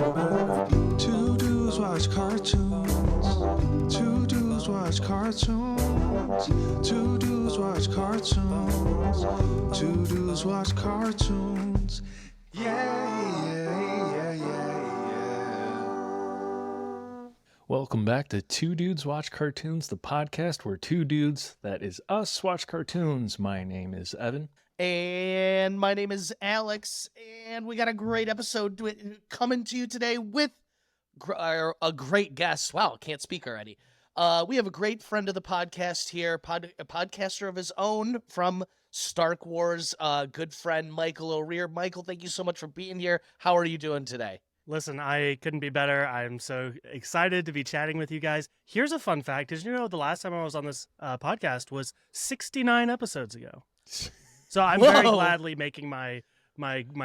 Two dudes watch cartoons. Two dudes watch cartoons. Two dudes watch cartoons. Two dudes watch cartoons. Yeah. Welcome back to Two Dudes Watch Cartoons, the podcast where two dudes, that is us, watch cartoons. My name is Evan. And my name is Alex, and we got a great episode coming to you today with a great guest. Wow, can't speak already. We have a great friend of the podcast here, a podcaster of his own from Stark Wars, good friend Michael O'Rear. Michael, thank you so much for being here. How are you doing today? Listen, I couldn't be better. I'm so excited to be chatting with you guys. Here's a fun fact. Did you know the last time I was on this podcast was 69 episodes ago? So I'm very gladly making my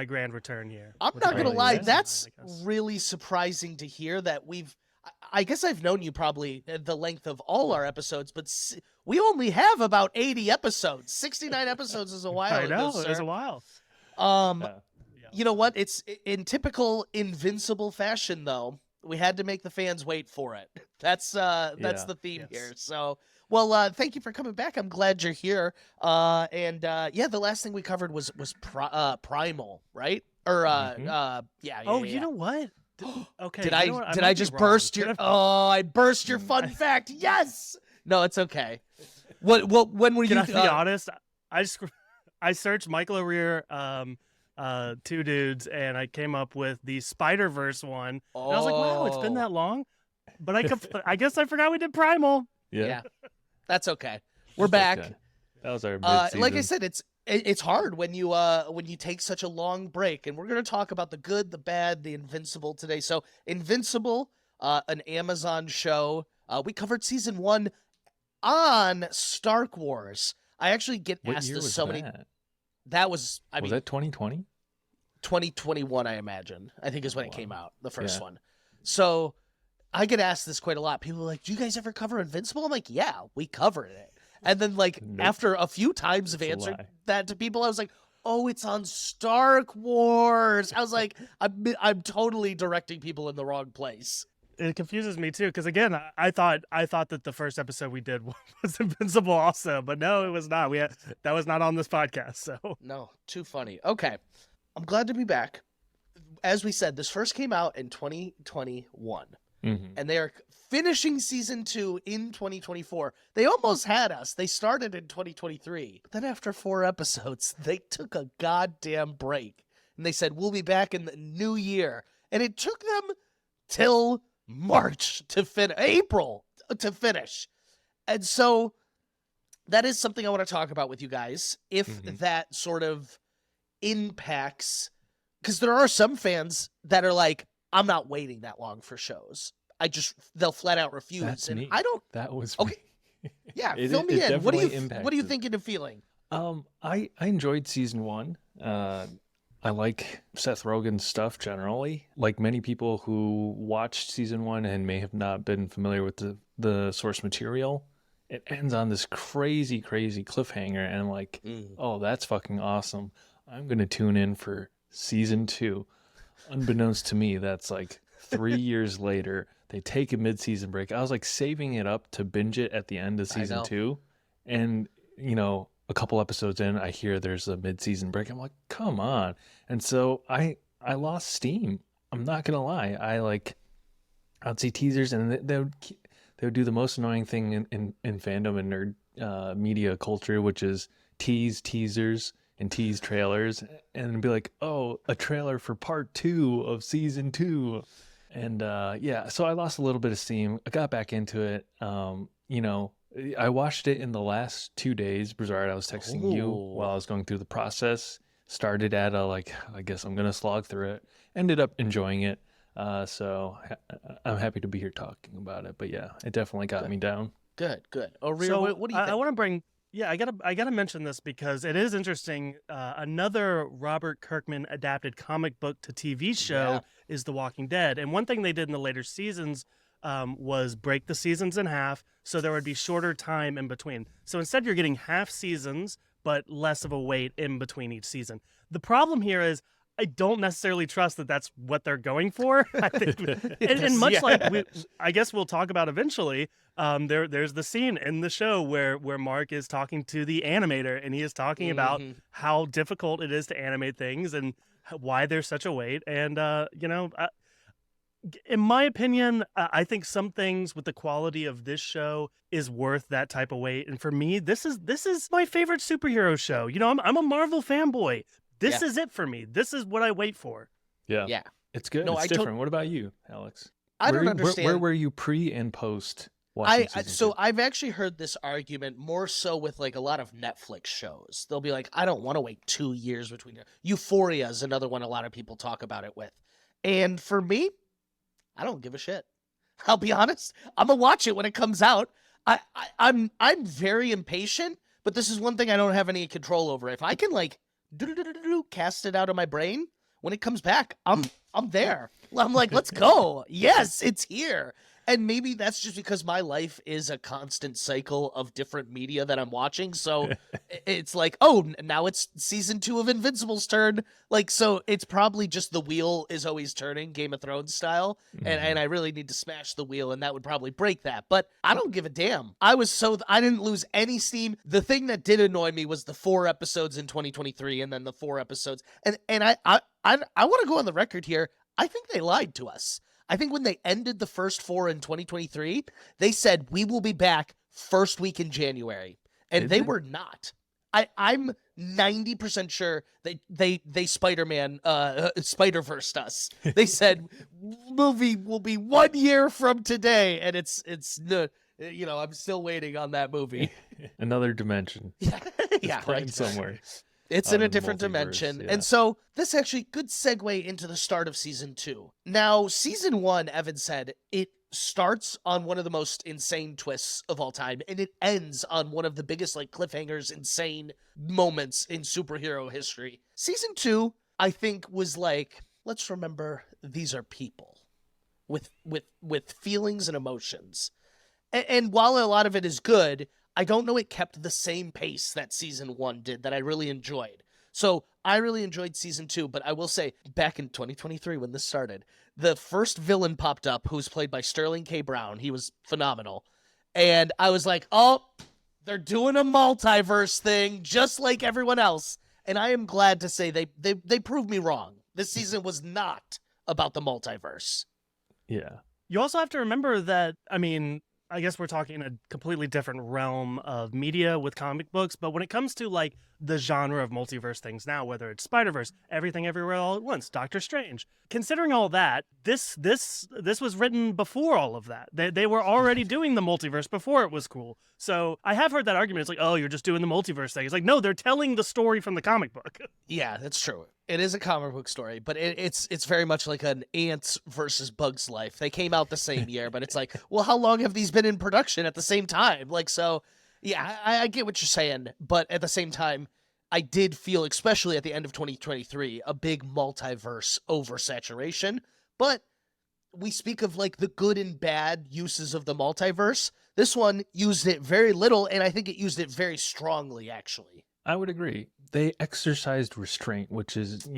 grand return here. I'm not going to lie. That's really surprising to hear that I guess I've known you probably the length of all our episodes, but we only have about 80 episodes. 69 episodes is a while. I know, it was a while. You know what? It's in typical Invincible fashion, though. We had to make the fans wait for it. That's the theme here. So, well, thank you for coming back. I'm glad you're here. The last thing we covered was Primal, right? Or You know what? Okay. Did I just burst your? Oh, I burst your fun fact. Yes. No, it's okay. When were you? Can I be honest? I searched Michael O'Rear, two dudes, and I came up with the Spider-Verse one. And I was like, wow, it's been that long. But I guess I forgot we did Primal. Yeah. That's okay. We're back. Okay. That was our mid-season. Like I said, it's hard when you take such a long break, and we're going to talk about the good, the bad, the Invincible today. So Invincible, an Amazon show. We covered season 1 on Stark Wars. I actually get asked this so many. That was was that 2020? 2021, I imagine. I think is when it came out, the first one. So I get asked this quite a lot. People are like, do you guys ever cover Invincible? I'm like, yeah, we covered it. And then after a few times of answering that to people, I was like, oh, it's on Stark Wars. I was like, I'm totally directing people in the wrong place. It confuses me too, because again, I thought that the first episode we did was Invincible also, but no, it was not. That was not on this podcast. So no, too funny. Okay, I'm glad to be back. As we said, this first came out in 2021, and they are finishing season 2 in 2024. They almost had us. They started in 2023, but then after 4 episodes, they took a goddamn break, and they said we'll be back in the new year, and it took them till March to April to finish. And so that is something I want to talk about with you guys, if that sort of impacts, because there are some fans that are like, I'm not waiting that long for shows. They'll flat out refuse. That's and me. That was okay. Me. Yeah, fill me in. What are you thinking and feeling? I enjoyed season 1. I like Seth Rogen's stuff generally. Like many people who watched season 1 and may have not been familiar with the source material, it ends on this crazy cliffhanger, and I'm like, oh, that's fucking awesome. I'm going to tune in for season 2. Unbeknownst to me, that's like 3 years later. They take a mid-season break. I was like saving it up to binge it at the end of season 2. And, a couple episodes in, I hear there's a mid-season break. I'm like, come on. And so I lost steam. I'm not going to lie. I'd see teasers, and they would do the most annoying thing in fandom and nerd media culture, which is teasers and tease trailers, and be like, oh, a trailer for part 2 of season 2. And so I lost a little bit of steam. I got back into it. I watched it in the last 2 days. Brizard, I was texting you while I was going through the process. Started at I guess I'm going to slog through it. Ended up enjoying it. So I'm happy to be here talking about it. But yeah, it definitely got me down. Good. Oh, Rhea, so, what do you think? I want to bring... Yeah, I gotta mention this because it is interesting. Another Robert Kirkman adapted comic book to TV show is The Walking Dead. And one thing they did in the later seasons was break the seasons in half, so there would be shorter time in between. So instead you're getting half seasons, but less of a wait in between each season. The problem here is I don't necessarily trust that that's what they're going for. I think, and much like I guess we'll talk about eventually. There's the scene in the show where Mark is talking to the animator, and he is talking about how difficult it is to animate things and why there's such a wait. And in my opinion, I think some things with the quality of this show is worth that type of wait. And for me, this is my favorite superhero show. I'm a Marvel fanboy. This is it for me. This is what I wait for. Yeah. It's good. No, it's different. What about you, Alex? I don't understand. Where were you pre and post watching season 2? I've actually heard this argument more so with like a lot of Netflix shows. They'll be like, I don't want to wait 2 years between. Euphoria is another one a lot of people talk about it with. And for me, I don't give a shit. I'll be honest. I'm gonna watch it when it comes out. I'm very impatient, but this is one thing I don't have any control over. If I can like cast it out of my brain, when it comes back, I'm there. I'm like, let's go. Yes, it's here. And maybe that's just because my life is a constant cycle of different media that I'm watching. So it's like, oh, now it's season 2 of Invincible's turn. Like, so it's probably just the wheel is always turning, Game of Thrones style. And I really need to smash the wheel, and that would probably break that. But I don't give a damn. I didn't lose any steam. The thing that did annoy me was the 4 episodes in 2023 and then the 4 episodes. And I want to go on the record here. I think they lied to us. I think when they ended the first 4 in 2023, they said, we will be back first week in January. And they were not. I'm 90% sure they Spider-Man, Spider-Versed us. They said, movie will be 1 year from today. And it's I'm still waiting on that movie. Another dimension. Yeah, playing somewhere. It's in a different multiverse, dimension. yeah. And so this actually good segue into the start of season 2. Now, season 1, Evan said, it starts on one of the most insane twists of all time, and it ends on one of the biggest like cliffhangers, insane moments in superhero history. Season 2, I think, was like, let's remember these are people with feelings and emotions. And while a lot of it is good, I don't know it kept the same pace that season 1 did that I really enjoyed. So I really enjoyed season 2, but I will say back in 2023 when this started, the first villain popped up who was played by Sterling K. Brown. He was phenomenal. And I was like, oh, they're doing a multiverse thing just like everyone else. And I am glad to say they proved me wrong. This season was not about the multiverse. Yeah. You also have to remember that, I guess we're talking a completely different realm of media with comic books, but when it comes to like the genre of multiverse things now, whether it's Spider-Verse, Everything Everywhere All at Once, Doctor Strange, considering all that, this was written before all of that. They were already doing the multiverse before it was cool. So I have heard that argument. It's like, oh, you're just doing the multiverse thing. It's like, no, they're telling the story from the comic book. Yeah, that's true. It is a comic book story, but it's very much like an Ants versus Bugs Life. They came out the same year, but it's like, well, how long have these been in production at the same time? Like, so, yeah, I get what you're saying, but at the same time, I did feel, especially at the end of 2023, a big multiverse oversaturation. But we speak of like the good and bad uses of the multiverse. This one used it very little, and I think it used it very strongly, actually. I would agree. They exercised restraint, which is,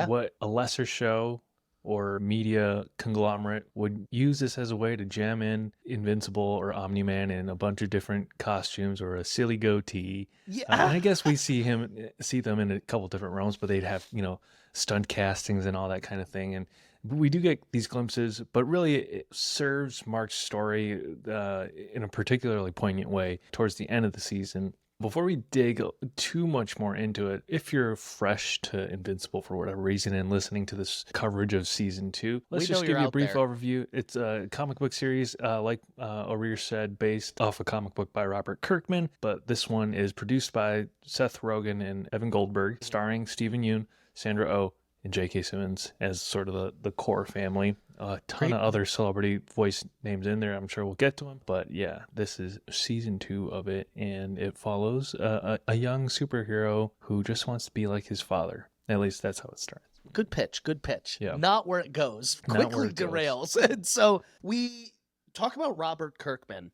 what a lesser show or media conglomerate would use this as a way to jam in Invincible or Omni-Man in a bunch of different costumes or a silly goatee. Yeah. I guess we see them in a couple different realms, but they'd have, stunt castings and all that kind of thing. And we do get these glimpses, but really it serves Mark's story in a particularly poignant way towards the end of the season. Before we dig too much more into it, if you're fresh to Invincible for whatever reason and listening to this coverage of season 2, let's just give you a brief overview. It's a comic book series, like O'Rear said, based off a comic book by Robert Kirkman, but this one is produced by Seth Rogen and Evan Goldberg, starring Stephen Yeun, Sandra Oh, and J.K. Simmons as sort of the core family. A ton of other celebrity voice names in there. I'm sure we'll get to them. But yeah, this is season 2 of it, and it follows a young superhero who just wants to be like his father. At least that's how it starts. Good pitch. Yeah. Not where it goes. Quickly derails. And so we talk about Robert Kirkman,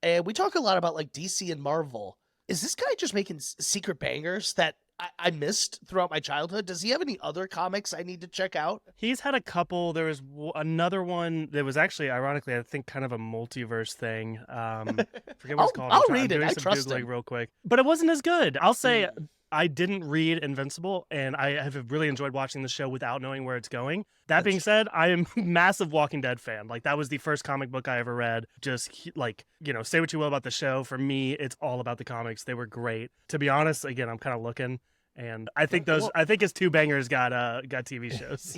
and we talk a lot about like DC and Marvel. Is this guy just making secret bangers that I missed throughout my childhood. Does he have any other comics I need to check out? He's had a couple. There was another one that was actually, ironically, I think kind of a multiverse thing. Forget what it's called. I'll read it. I'm doing I some trust Googling him. real quick. But it wasn't as good. I'll say I didn't read Invincible, and I have really enjoyed watching the show without knowing where it's going. That being said, I am a massive Walking Dead fan. Like, that was the first comic book I ever read. Just, like, say what you will about the show. For me, it's all about the comics. They were great. To be honest, again, I'm kind of looking, and I think his two bangers got TV shows.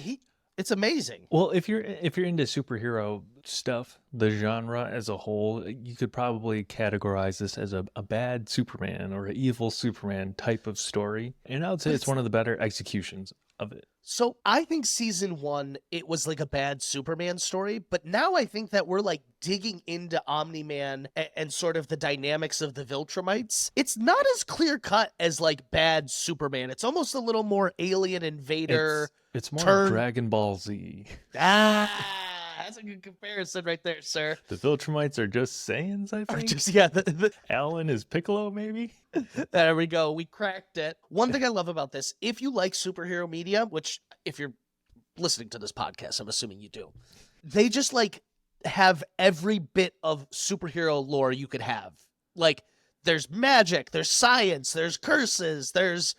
It's amazing. Well, if you're into superhero stuff, the genre as a whole, you could probably categorize this as a bad Superman or an evil Superman type of story. And I would say it's one of the better executions of it. So I think season 1, it was like a bad Superman story, but now I think that we're like digging into Omni-Man and sort of the dynamics of the Viltrumites. It's not as clear cut as like bad Superman. It's almost a little more alien invader. It's more Dragon Ball Z. That's a good comparison right there, sir. The Viltrumites are just Saiyans, I think. Alan is Piccolo, maybe? There we go. We cracked it. One thing I love about this, if you like superhero media, which if you're listening to this podcast, I'm assuming you do, they just like have every bit of superhero lore you could have. Like, there's magic, there's science, there's curses, there's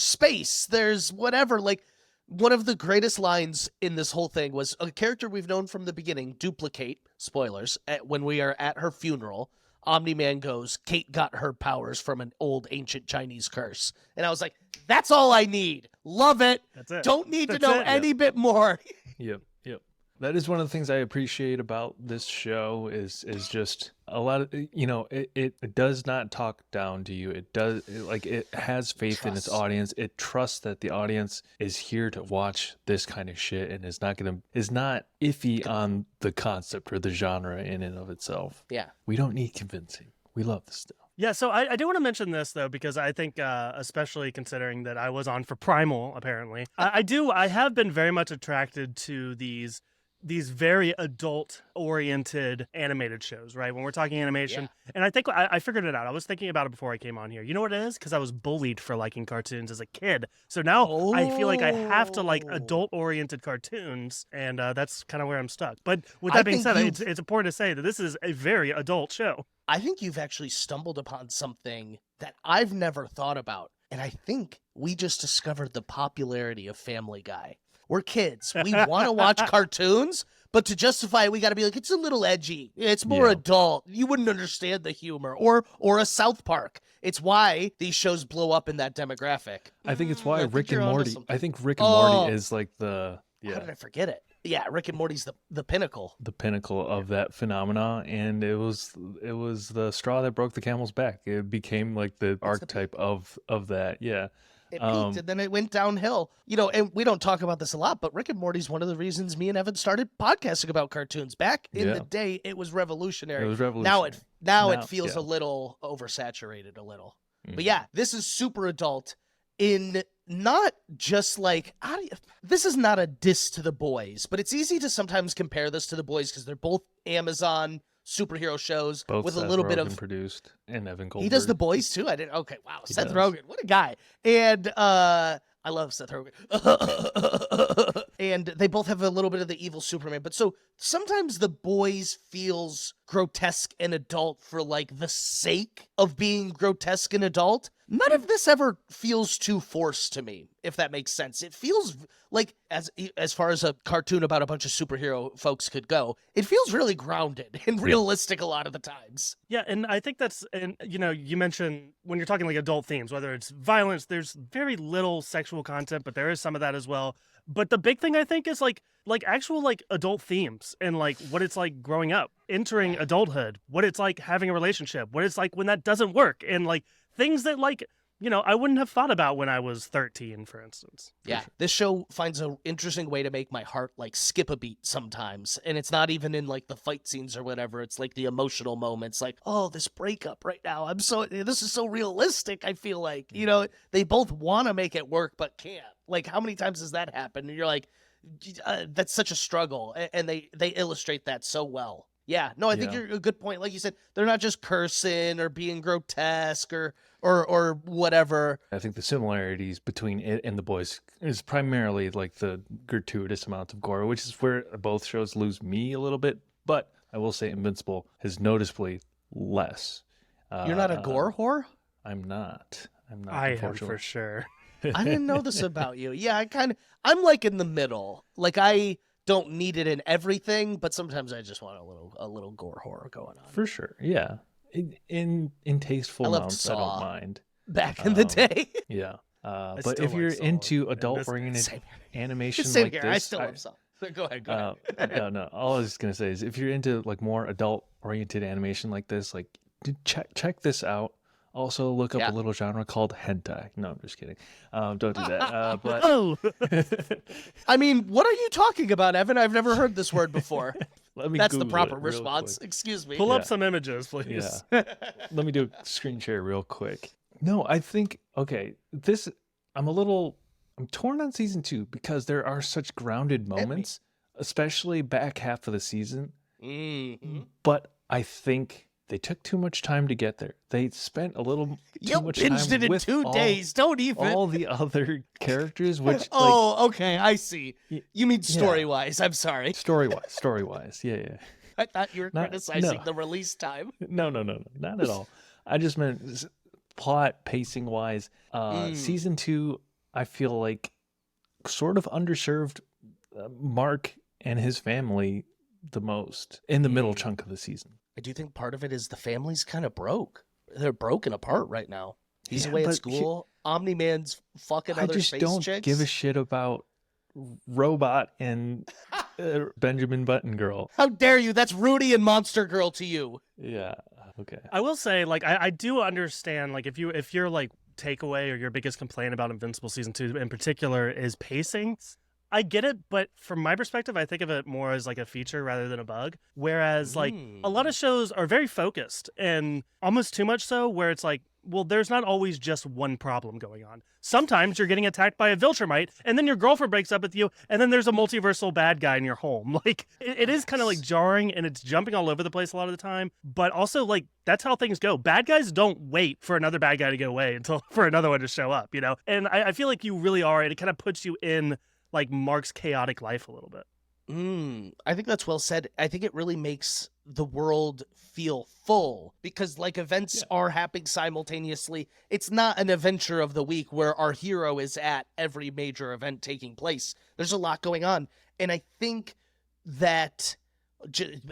space, there's whatever. Like, one of the greatest lines in this whole thing was a character we've known from the beginning, Duplicate, spoilers, when we are at her funeral, Omni-Man goes, Kate got her powers from an old ancient Chinese curse. And I was like, that's all I need. Love it. That's it. Don't need to know any bit more. Yep. That is one of the things I appreciate about this show is just a lot of, it does not talk down to you. It has faith in its audience. It trusts that the audience is here to watch this kind of shit and is not iffy on the concept or the genre in and of itself. Yeah. We don't need convincing. We love this stuff. Yeah, so I do want to mention this, though, because I think, especially considering that I was on for Primal, apparently, I have been very much attracted to these very adult-oriented animated shows, right? When we're talking animation. Yeah. And I think I figured it out. I was thinking about it before I came on here. You know what it is? Because I was bullied for liking cartoons as a kid. So now I feel like I have to like adult-oriented cartoons, and that's kind of where I'm stuck. But with that being said, it's important to say that this is a very adult show. I think you've actually stumbled upon something that I've never thought about. And I think we just discovered the popularity of Family Guy. We're kids. We want to watch cartoons, but to justify it, we got to be like, it's a little edgy. It's more adult. You wouldn't understand the humor. Or a South Park. It's why these shows blow up in that demographic. I think it's why Rick and Morty. I think Rick and Morty is like the... Yeah. How did I forget it? Yeah, Rick and Morty's the pinnacle. The pinnacle of that phenomena, and it was the straw that broke the camel's back. It became like the archetype of that. Yeah. It peaked and then it went downhill. And we don't talk about this a lot, but Rick and Morty's one of the reasons me and Evan started podcasting about cartoons. Back in the day, it was revolutionary. It was revolutionary. Now it feels a little oversaturated a little. Mm-hmm. But yeah, this is super adult in not just like, this is not a diss to The Boys, but it's easy to sometimes compare this to The Boys because they're both Amazon superhero shows both with Seth a little bit Rogen of produced and Evan Goldberg. He does The Boys too. I didn't. Okay, wow, He Seth does. Rogen, what a guy. And I love Seth Rogen. And they both have a little bit of the evil Superman. But so sometimes The Boys feels grotesque and adult for like the sake of being grotesque and adult. None of this ever feels too forced to me, if that makes sense. It feels like, as far as a cartoon about a bunch of superhero folks could go, it feels really grounded and realistic a lot of the times. Yeah, and I think that's, and you mentioned when you're talking like adult themes, whether it's violence, there's very little sexual content, but there is some of that as well. But the big thing I think is like actual like adult themes and like what it's like growing up, entering adulthood, what it's like having a relationship, what it's like when that doesn't work, and like things that like, I wouldn't have thought about when I was 13, for instance. Yeah, this show finds an interesting way to make my heart like skip a beat sometimes. And it's not even in like the fight scenes or whatever. It's like the emotional moments like, oh, this breakup right now. This is so realistic, I feel like. They both want to make it work but can't. Like, how many times has that happened? And you're like, that's such a struggle. And they illustrate that so well. Yeah, no, I think Yeah. you're a good point. Like you said, they're not just cursing or being grotesque or whatever. I think the similarities between it and The Boys is primarily like the gratuitous amount of gore, which is where both shows lose me a little bit. But I will say Invincible is noticeably less. You're not a gore whore? I'm not. I'm not. I am Unfortunately. for sure. I didn't know this about you. Yeah, I'm like in the middle. Like I don't need it in everything, but sometimes I just want a little gore horror going on. For sure. Yeah. In tasteful I loved amounts, I Saw. don't mind. Back in the day. Yeah. But still if you're like Saw into in this adult-oriented Same animation Same like here. this, I still love Saw. Go ahead. no. All I was gonna say is, if you're into like more adult-oriented animation like this, like check this out. Also, look up a little genre called hentai. No, I'm just kidding. Don't do that. But Oh, I mean, what are you talking about, Evan? I've never heard this word before. let me That's the Google proper it real response. quick. Excuse me. pull Yeah. up some images, please. Yeah. Let me do a screen share real quick. No, I think I'm torn on season 2 because there are such grounded moments, especially back half of the season. Mm-hmm. But I think they took too much time to get there. They spent a little You too much time binged it in with 2 days. Don't even. all the other characters, which Okay, I see. Y- You mean yeah. story-wise. I'm sorry. story-wise, yeah. I thought you were Not- criticizing no. the release time. No, not at all. I just meant plot pacing wise. Season 2, I feel like sort of underserved Mark and his family the most in the middle chunk of the season. I do think part of it is the family's kind of broke. They're broken apart right now. He's Yeah, away at but school. Omni-Man's fucking I other just space don't chicks. give a shit about Robot and Benjamin Button Girl. How dare you? That's Rudy and Monster Girl to you. Yeah. Okay. I will say, like, I do understand, like, if you're like takeaway or your biggest complaint about Invincible season 2 in particular is pacing. I get it, but from my perspective, I think of it more as like a feature rather than a bug. Whereas, like, a lot of shows are very focused and almost too much so, where it's like, well, there's not always just one problem going on. Sometimes you're getting attacked by a Viltrumite, and then your girlfriend breaks up with you, and then there's a multiversal bad guy in your home. Like, it is kind of like jarring, and it's jumping all over the place a lot of the time. But also, like, that's how things go. Bad guys don't wait for another bad guy to go away until for another one to show up, you know? And I feel like you really are, and it kind of puts you in like Mark's chaotic life a little bit. I think that's well said. I think it really makes the world feel full because like events are happening simultaneously. It's not an adventure of the week where our hero is at every major event taking place. There's a lot going on. And I think that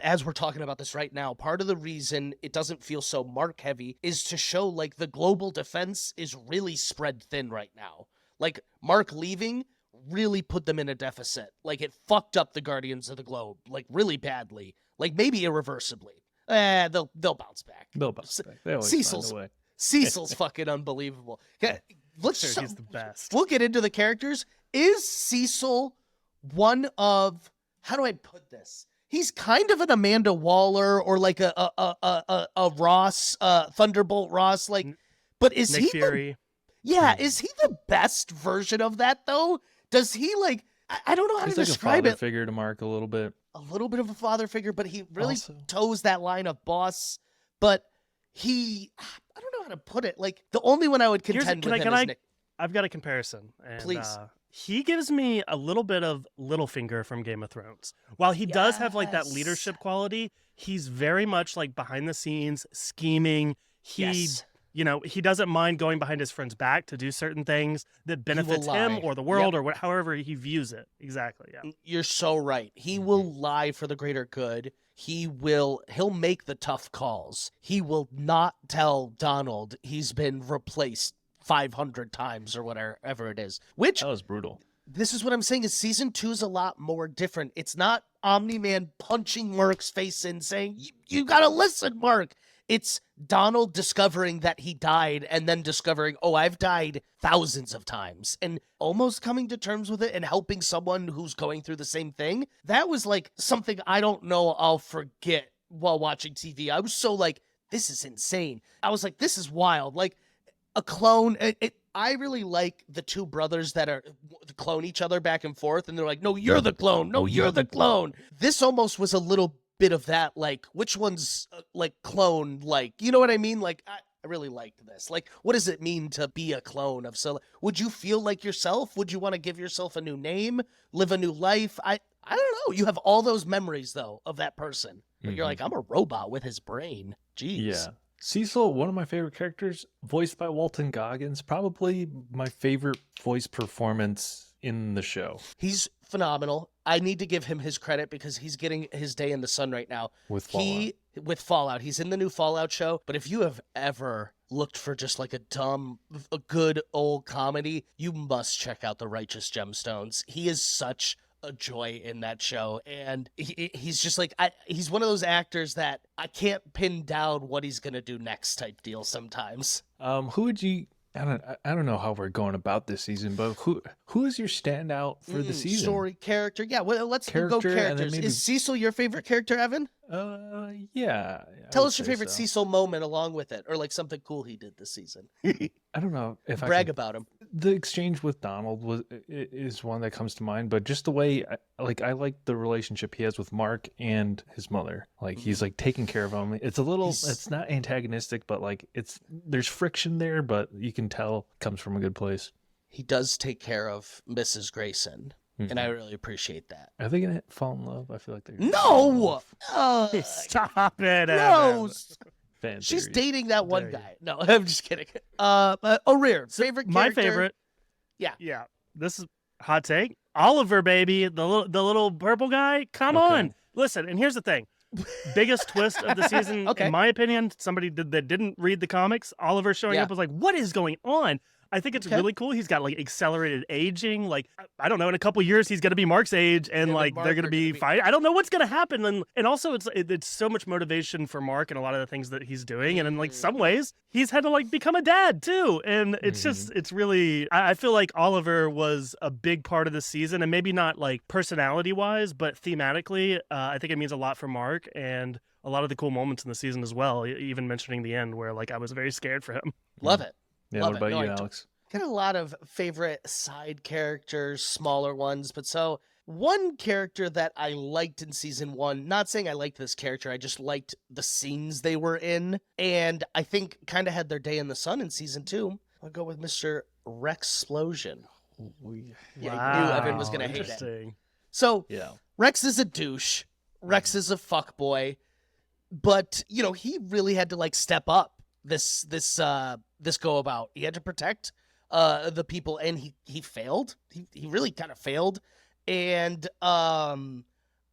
as we're talking about this right now, part of the reason it doesn't feel so Mark heavy is to show like the global defense is really spread thin right now. Like Mark leaving really put them in a deficit. Like it fucked up the Guardians of the Globe like really badly. Like maybe irreversibly. They'll bounce back. They'll bounce back. They always Cecil's find a way. Cecil's fucking unbelievable. Okay, let's Sure, he's the best. We'll get into the characters. Is Cecil one of, how do I put this? He's kind of an Amanda Waller or like a Ross, Thunderbolt Ross, like, but is Nick he Fury. is he the best version of that though? Does he like, I don't know how He's to like describe a father it. figure to Mark a little bit. A little bit of a father figure, but he really Also- toes that line of boss. But I don't know how to put it. Like the only one I would contend with him is Nick. I've got a comparison. And, Please. He gives me a little bit of Littlefinger from Game of Thrones. While he does have like that Yes. leadership quality, he's very much like behind the scenes, scheming. You know, he doesn't mind going behind his friend's back to do certain things that benefits him lie. or the world or however he views it. Exactly. Yeah. You're so right. He will lie for the greater good. He'll make the tough calls. He will not tell Donald he's been replaced 500 times or whatever it is. Which That was brutal. this is what I'm saying is season 2 is a lot more different. It's not Omni-Man punching Mark's face in saying, you gotta listen, Mark. It's Donald discovering that he died and then discovering, oh, I've died thousands of times and almost coming to terms with it and helping someone who's going through the same thing. That was like something I don't know I'll forget while watching TV. I was so like, this is insane. I was like, this is wild. Like a clone. I really like the two brothers that are clone each other back and forth. And they're like, no, you're the clone. No, you're the clone. This almost was a little bit of that, like, which one's like clone, like, you know what I mean? Like, I really liked this. Like, what does it mean to be a clone of? So would you feel like yourself? Would you want to give yourself a new name, live a new life? I don't know. You have all those memories though of that person, but you're like, I'm a robot with his brain. Jeez. Yeah. Cecil, one of my favorite characters, voiced by Walton Goggins, probably my favorite voice performance in the show. He's phenomenal. I need to give him his credit because he's getting his day in the sun right now. With Fallout. With Fallout. He's in the new Fallout show. But if you have ever looked for just like a good old comedy, you must check out The Righteous Gemstones. He is such a joy in that show, and he's just like, he's one of those actors that I can't pin down what he's gonna do next type deal sometimes. Who would you? I don't know how we're going about this season, but who is your standout for the season? Story, character, yeah. Well, let's go characters. Maybe... Is Cecil your favorite character, Evan? Yeah. Tell us your favorite Cecil moment along with it, or like something cool he did this season. I don't know if brag about him. The exchange with Donald is one that comes to mind, but just the way I like the relationship he has with Mark and his mother. Like he's like taking care of him. It's a little, it's not antagonistic, but like there's friction there, but you can tell it comes from a good place. He does take care of Mrs. Grayson. And I really appreciate that. Are they gonna fall in love? I feel like they're no. Stop it! No. Theories. She's dating that one guy. No, I'm just kidding. O'Rear, favorite character? My favorite. Yeah. This is hot take. Oliver, baby, the little purple guy. Come on, listen. And here's the thing. Biggest twist of the season, in my opinion. Somebody that didn't read the comics. Oliver showing up was like, what is going on? I think it's really cool. He's got like accelerated aging. Like, I don't know, in a couple years he's gonna be Mark's age, and like they're gonna be fighting. I don't know what's gonna happen. And also it's so much motivation for Mark and a lot of the things that he's doing. And in like some ways, he's had to like become a dad too. And it's just it's really I feel like Oliver was a big part of the season, and maybe not like personality wise, but thematically, I think it means a lot for Mark and a lot of the cool moments in the season as well. Even mentioning the end where like I was very scared for him. Love it. Yeah, what about you, Alex? Got a lot of favorite side characters, smaller ones, but so one character that I liked in season 1, not saying I liked this character, I just liked the scenes they were in, and I think kind of had their day in the sun in season 2. I'll go with Mr. Rexplosion. Yeah, I knew Evan was going to hate it. So, Rex is a douche. Rex is a fuckboy, but, you know, he really had to, like, step up this go about. He had to protect the people, and he failed. He really kind of failed. And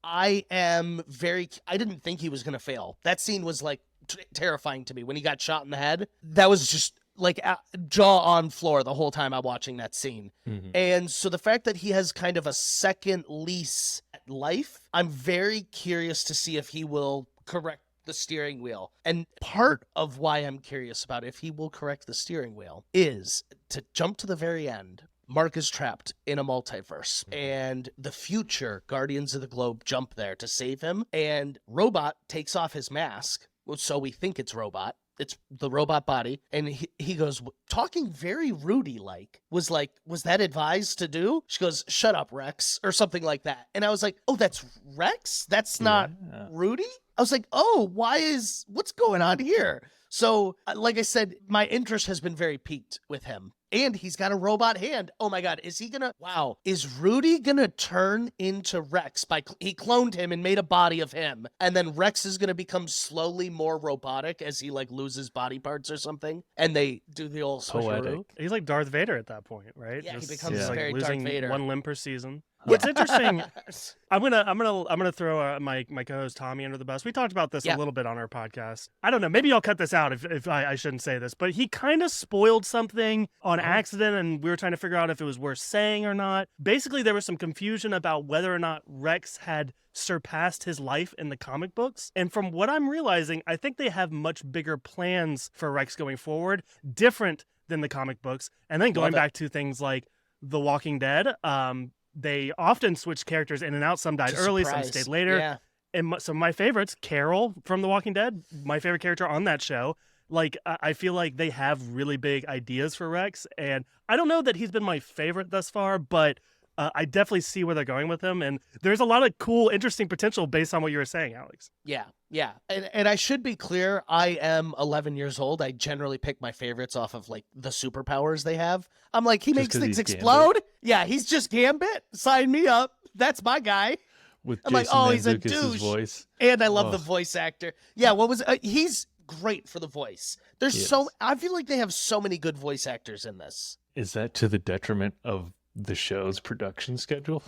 I didn't think he was going to fail. That scene was like terrifying to me when he got shot in the head. That was just like jaw on floor the whole time I'm watching that scene. And so the fact that he has kind of a second lease at life, I'm very curious to see if he will correct the steering wheel. And part of why I'm curious about if he will correct the steering wheel is to jump to the very end. Mark is trapped in a multiverse, and the future Guardians of the Globe jump there to save him, and Robot takes off his mask, so we think it's Robot. It's the robot body, and he goes, talking very Rudy-like, was that advised to do? She goes, shut up, Rex, or something like that. And I was like, oh, that's Rex? That's not Rudy? I was like, oh, what's going on here? So, like I said, my interest has been very piqued with him. And he's got a robot hand. Oh my God, is Rudy gonna turn into Rex he cloned him and made a body of him, and then Rex is gonna become slowly more robotic as he like loses body parts or something, and they do the old switcheroo. He's like Darth Vader at that point, right? Yeah, he becomes very Darth Vader. One limb per season. What's interesting, I'm gonna throw my co-host Tommy under the bus. We talked about this a little bit on our podcast. I don't know, maybe I'll cut this out if I shouldn't say this, but he kind of spoiled something on accident, and we were trying to figure out if it was worth saying or not. Basically, there was some confusion about whether or not Rex had surpassed his life in the comic books. And from what I'm realizing, I think they have much bigger plans for Rex going forward, different than the comic books. And then going back to things like The Walking Dead, they often switch characters in and out. Some died early, some stayed later. Yeah. And some of my favorites, Carol from The Walking Dead, my favorite character on that show. Like, I feel like they have really big ideas for Rex. And I don't know that he's been my favorite thus far, but I definitely see where they're going with him, and there's a lot of cool, interesting potential based on what you were saying, Alex. Yeah, yeah. And I should be clear, I am 11 years old. I generally pick my favorites off of like the superpowers they have. I'm like, he Just makes 'cause things he's explode. Gambit? Yeah, he's just Gambit. Sign me up. That's my guy. With I'm like, Jason oh, he's a Mantzoukas' douche. voice. And I love the Ugh. voice actor. Yeah, what was he's great for the voice. There's Yes. I feel like they have so many good voice actors in this. Is that to the detriment of the show's production schedule?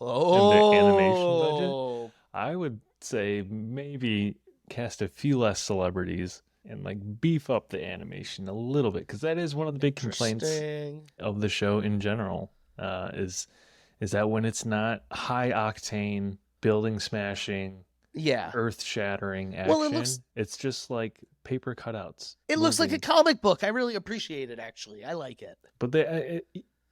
Oh, their animation budget? I would say maybe cast a few less celebrities and like beef up the animation a little bit, because that is one of the big complaints Interesting. of the show in general. Is that when it's not high octane, building smashing, Yeah. earth shattering action, Well, it looks- it's just like paper cutouts. It looks like a moving. comic book. I really appreciate it, actually. I like it. But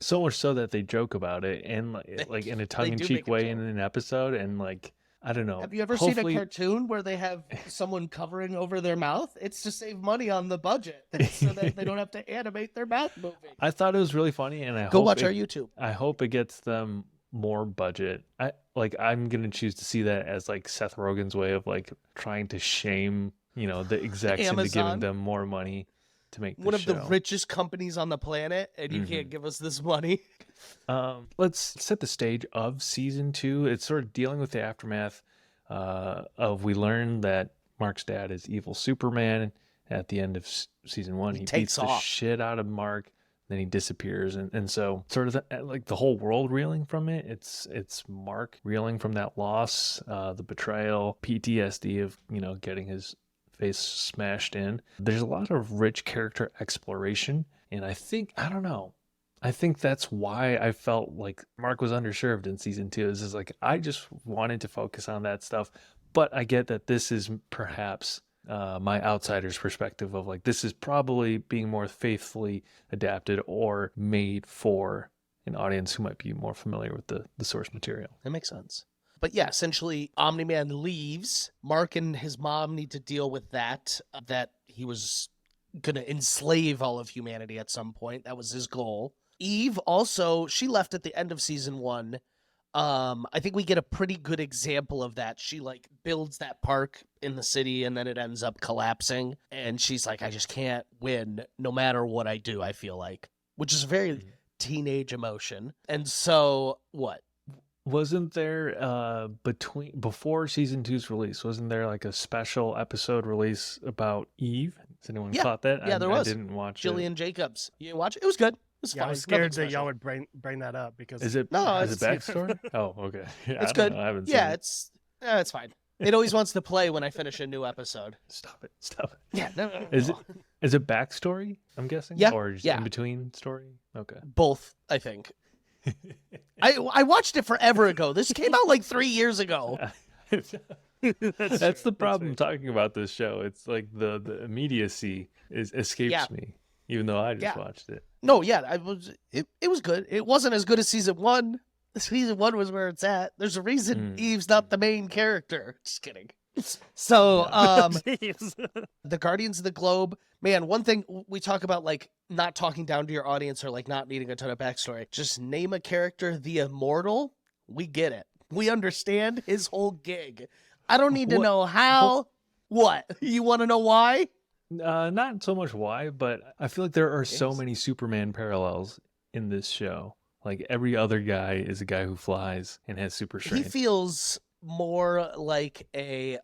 so much so that they joke about it, and like in a tongue-in-cheek make a way joke. in an episode, and like I don't know. Have you ever seen a hopefully- cartoon where they have someone covering over their mouth? It's to save money on the budget so that they don't have to animate their mouth moving. I thought it was really funny, and I Go hope watch it, our YouTube. I hope it gets them more budget. I'm gonna choose to see that as like Seth Rogen's way of like trying to shame the execs into giving Amazon. them more money to make the One of show. the richest companies on the planet, and you can't give us this money. Let's set the stage of season 2. It's sort of dealing with the aftermath of we learn that Mark's dad is evil Superman. At the end of season 1, he takes beats the off. shit out of Mark. Then he disappears, and so sort of like the whole world reeling from it. It's Mark reeling from that loss, the betrayal, PTSD of getting his face smashed in. There's a lot of rich character exploration, and I think that's why I felt like Mark was underserved in season 2. Is like I just wanted to focus on that stuff, but I get that this is perhaps my outsider's perspective of like this is probably being more faithfully adapted or made for an audience who might be more familiar with the source material. That makes sense. But yeah, essentially, Omni-Man leaves. Mark and his mom need to deal with that he was going to enslave all of humanity at some point. That was his goal. Eve also, she left at the end of season 1. I think we get a pretty good example of that. She like builds that park in the city and then it ends up collapsing. And she's like, I just can't win no matter what I do, I feel like. Which is a very teenage emotion. And so, what? Wasn't there before season 2's release, wasn't there like a special episode release about Eve? Has anyone caught that? Yeah, there was. I didn't watch Jillian Jacobs. You didn't watch it? It was good. It was Yeah, fine. I was scared Nothing that y'all special. would bring that up because Is it? No, is it it's- backstory? Oh, okay. Yeah, It's I don't good. know. I haven't Yeah, seen it's fine. It always wants to play when I finish a new episode. Stop it. Stop it. Yeah, no. Is it backstory? I'm guessing. Yeah, Or just yeah. in between story. Okay. Both, I think. I watched it forever ago. This came out like 3 years ago. That's the problem talking about this show. It's like the immediacy escapes Yeah. me, even though I just Yeah. watched it. No, yeah, it was good. It wasn't as good as season 1. Season 1 was where it's at. There's a reason Eve's not the main character. Just kidding. So, Jeez. the Guardians of the Globe, man, one thing we talk about, like not talking down to your audience or like not needing a ton of backstory. Just name a character, the Immortal. We get it. We understand his whole gig. I don't need to What- know how. What? You want to know why? Not so much why, but I feel like there are so Yes. many Superman parallels in this show. Like every other guy is a guy who flies and has super He strength. feels more like a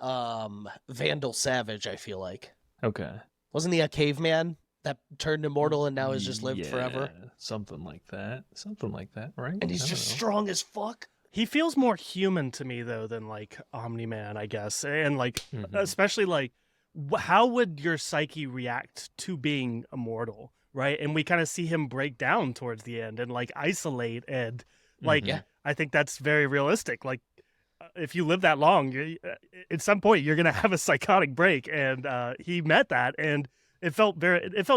Vandal Savage, I feel like. Okay. Wasn't he a caveman that turned immortal and now has just lived forever? Yeah, something like that. Something like that, right? And he's I just don't know. strong as fuck. He feels more human to me though than like Omni-Man, I guess, and like especially like how would your psyche react to being immortal, right? And we kind of see him break down towards the end and like isolate and like Yeah. I think that's very realistic. Like if you live that long, at some point you're gonna have a psychotic break, and he met that, and it felt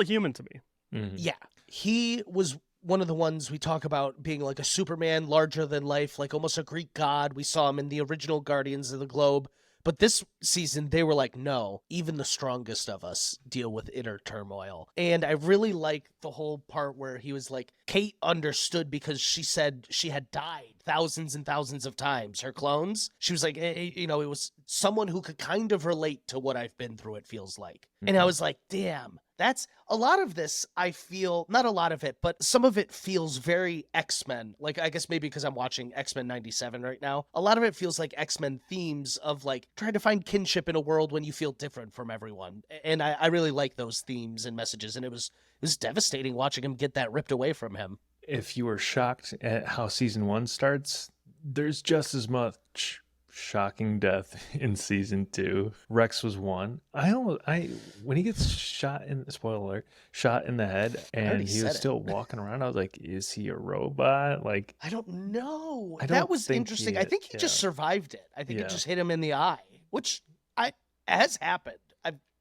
human to me. Mhm. Yeah. He was one of the ones we talk about being like a Superman, larger than life, like almost a Greek god. We saw him in the original Guardians of the Globe. But this season, they were like, no, even the strongest of us deal with inner turmoil. And I really like the whole part where he was like, Kate understood because she said she had died thousands and thousands of times, her clones. She was like, it was someone who could kind of relate to what I've been through, it feels like. And I was like, damn. That's a lot of this. I feel, not a lot of it, but some of it feels very X-Men. Like, I guess maybe because I'm watching X-Men 97 right now. A lot of it feels like X-Men themes of like trying to find kinship in a world when you feel different from everyone. And I really like those themes and messages. And it was devastating watching him get that ripped away from him. If you were shocked at how season 1 starts, there's just as much shocking death in season 2. Rex was one. When he gets shot in shot in the head, and he was still walking around, I was like, is he a robot? Like, I don't know. I That don't was think interesting. I think he just survived it. I think it Yeah. just hit him in the eye, which has happened.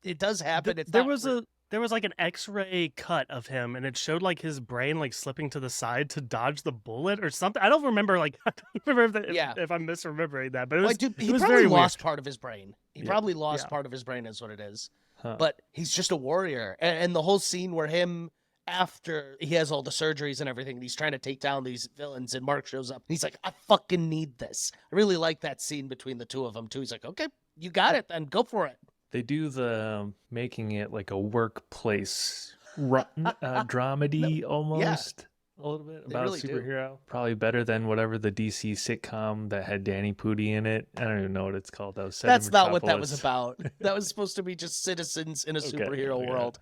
It does happen. It's There not was there was like an X-ray cut of him, and it showed like his brain like slipping to the side to dodge the bullet or something. I don't remember. Like, I don't remember if I'm misremembering that, but it was. He it was probably very lost weird. part of his brain. He Yeah. probably lost Yeah. part of his brain, is what it is. Huh. But he's just a warrior, and the whole scene where him, after he has all the surgeries and everything, and he's trying to take down these villains, and Mark shows up, and he's like, I fucking need this. I really like that scene between the two of them too. He's like, okay, you got it, then go for it. They do the making it like a workplace dramedy almost. A little bit They about really a do. superhero. Probably better than whatever the DC sitcom that had Danny Pudi in it. I don't even know what it's called. That was set in That's not what that was Metropolis. about. That was supposed to be just citizens in a Okay, superhero yeah. world.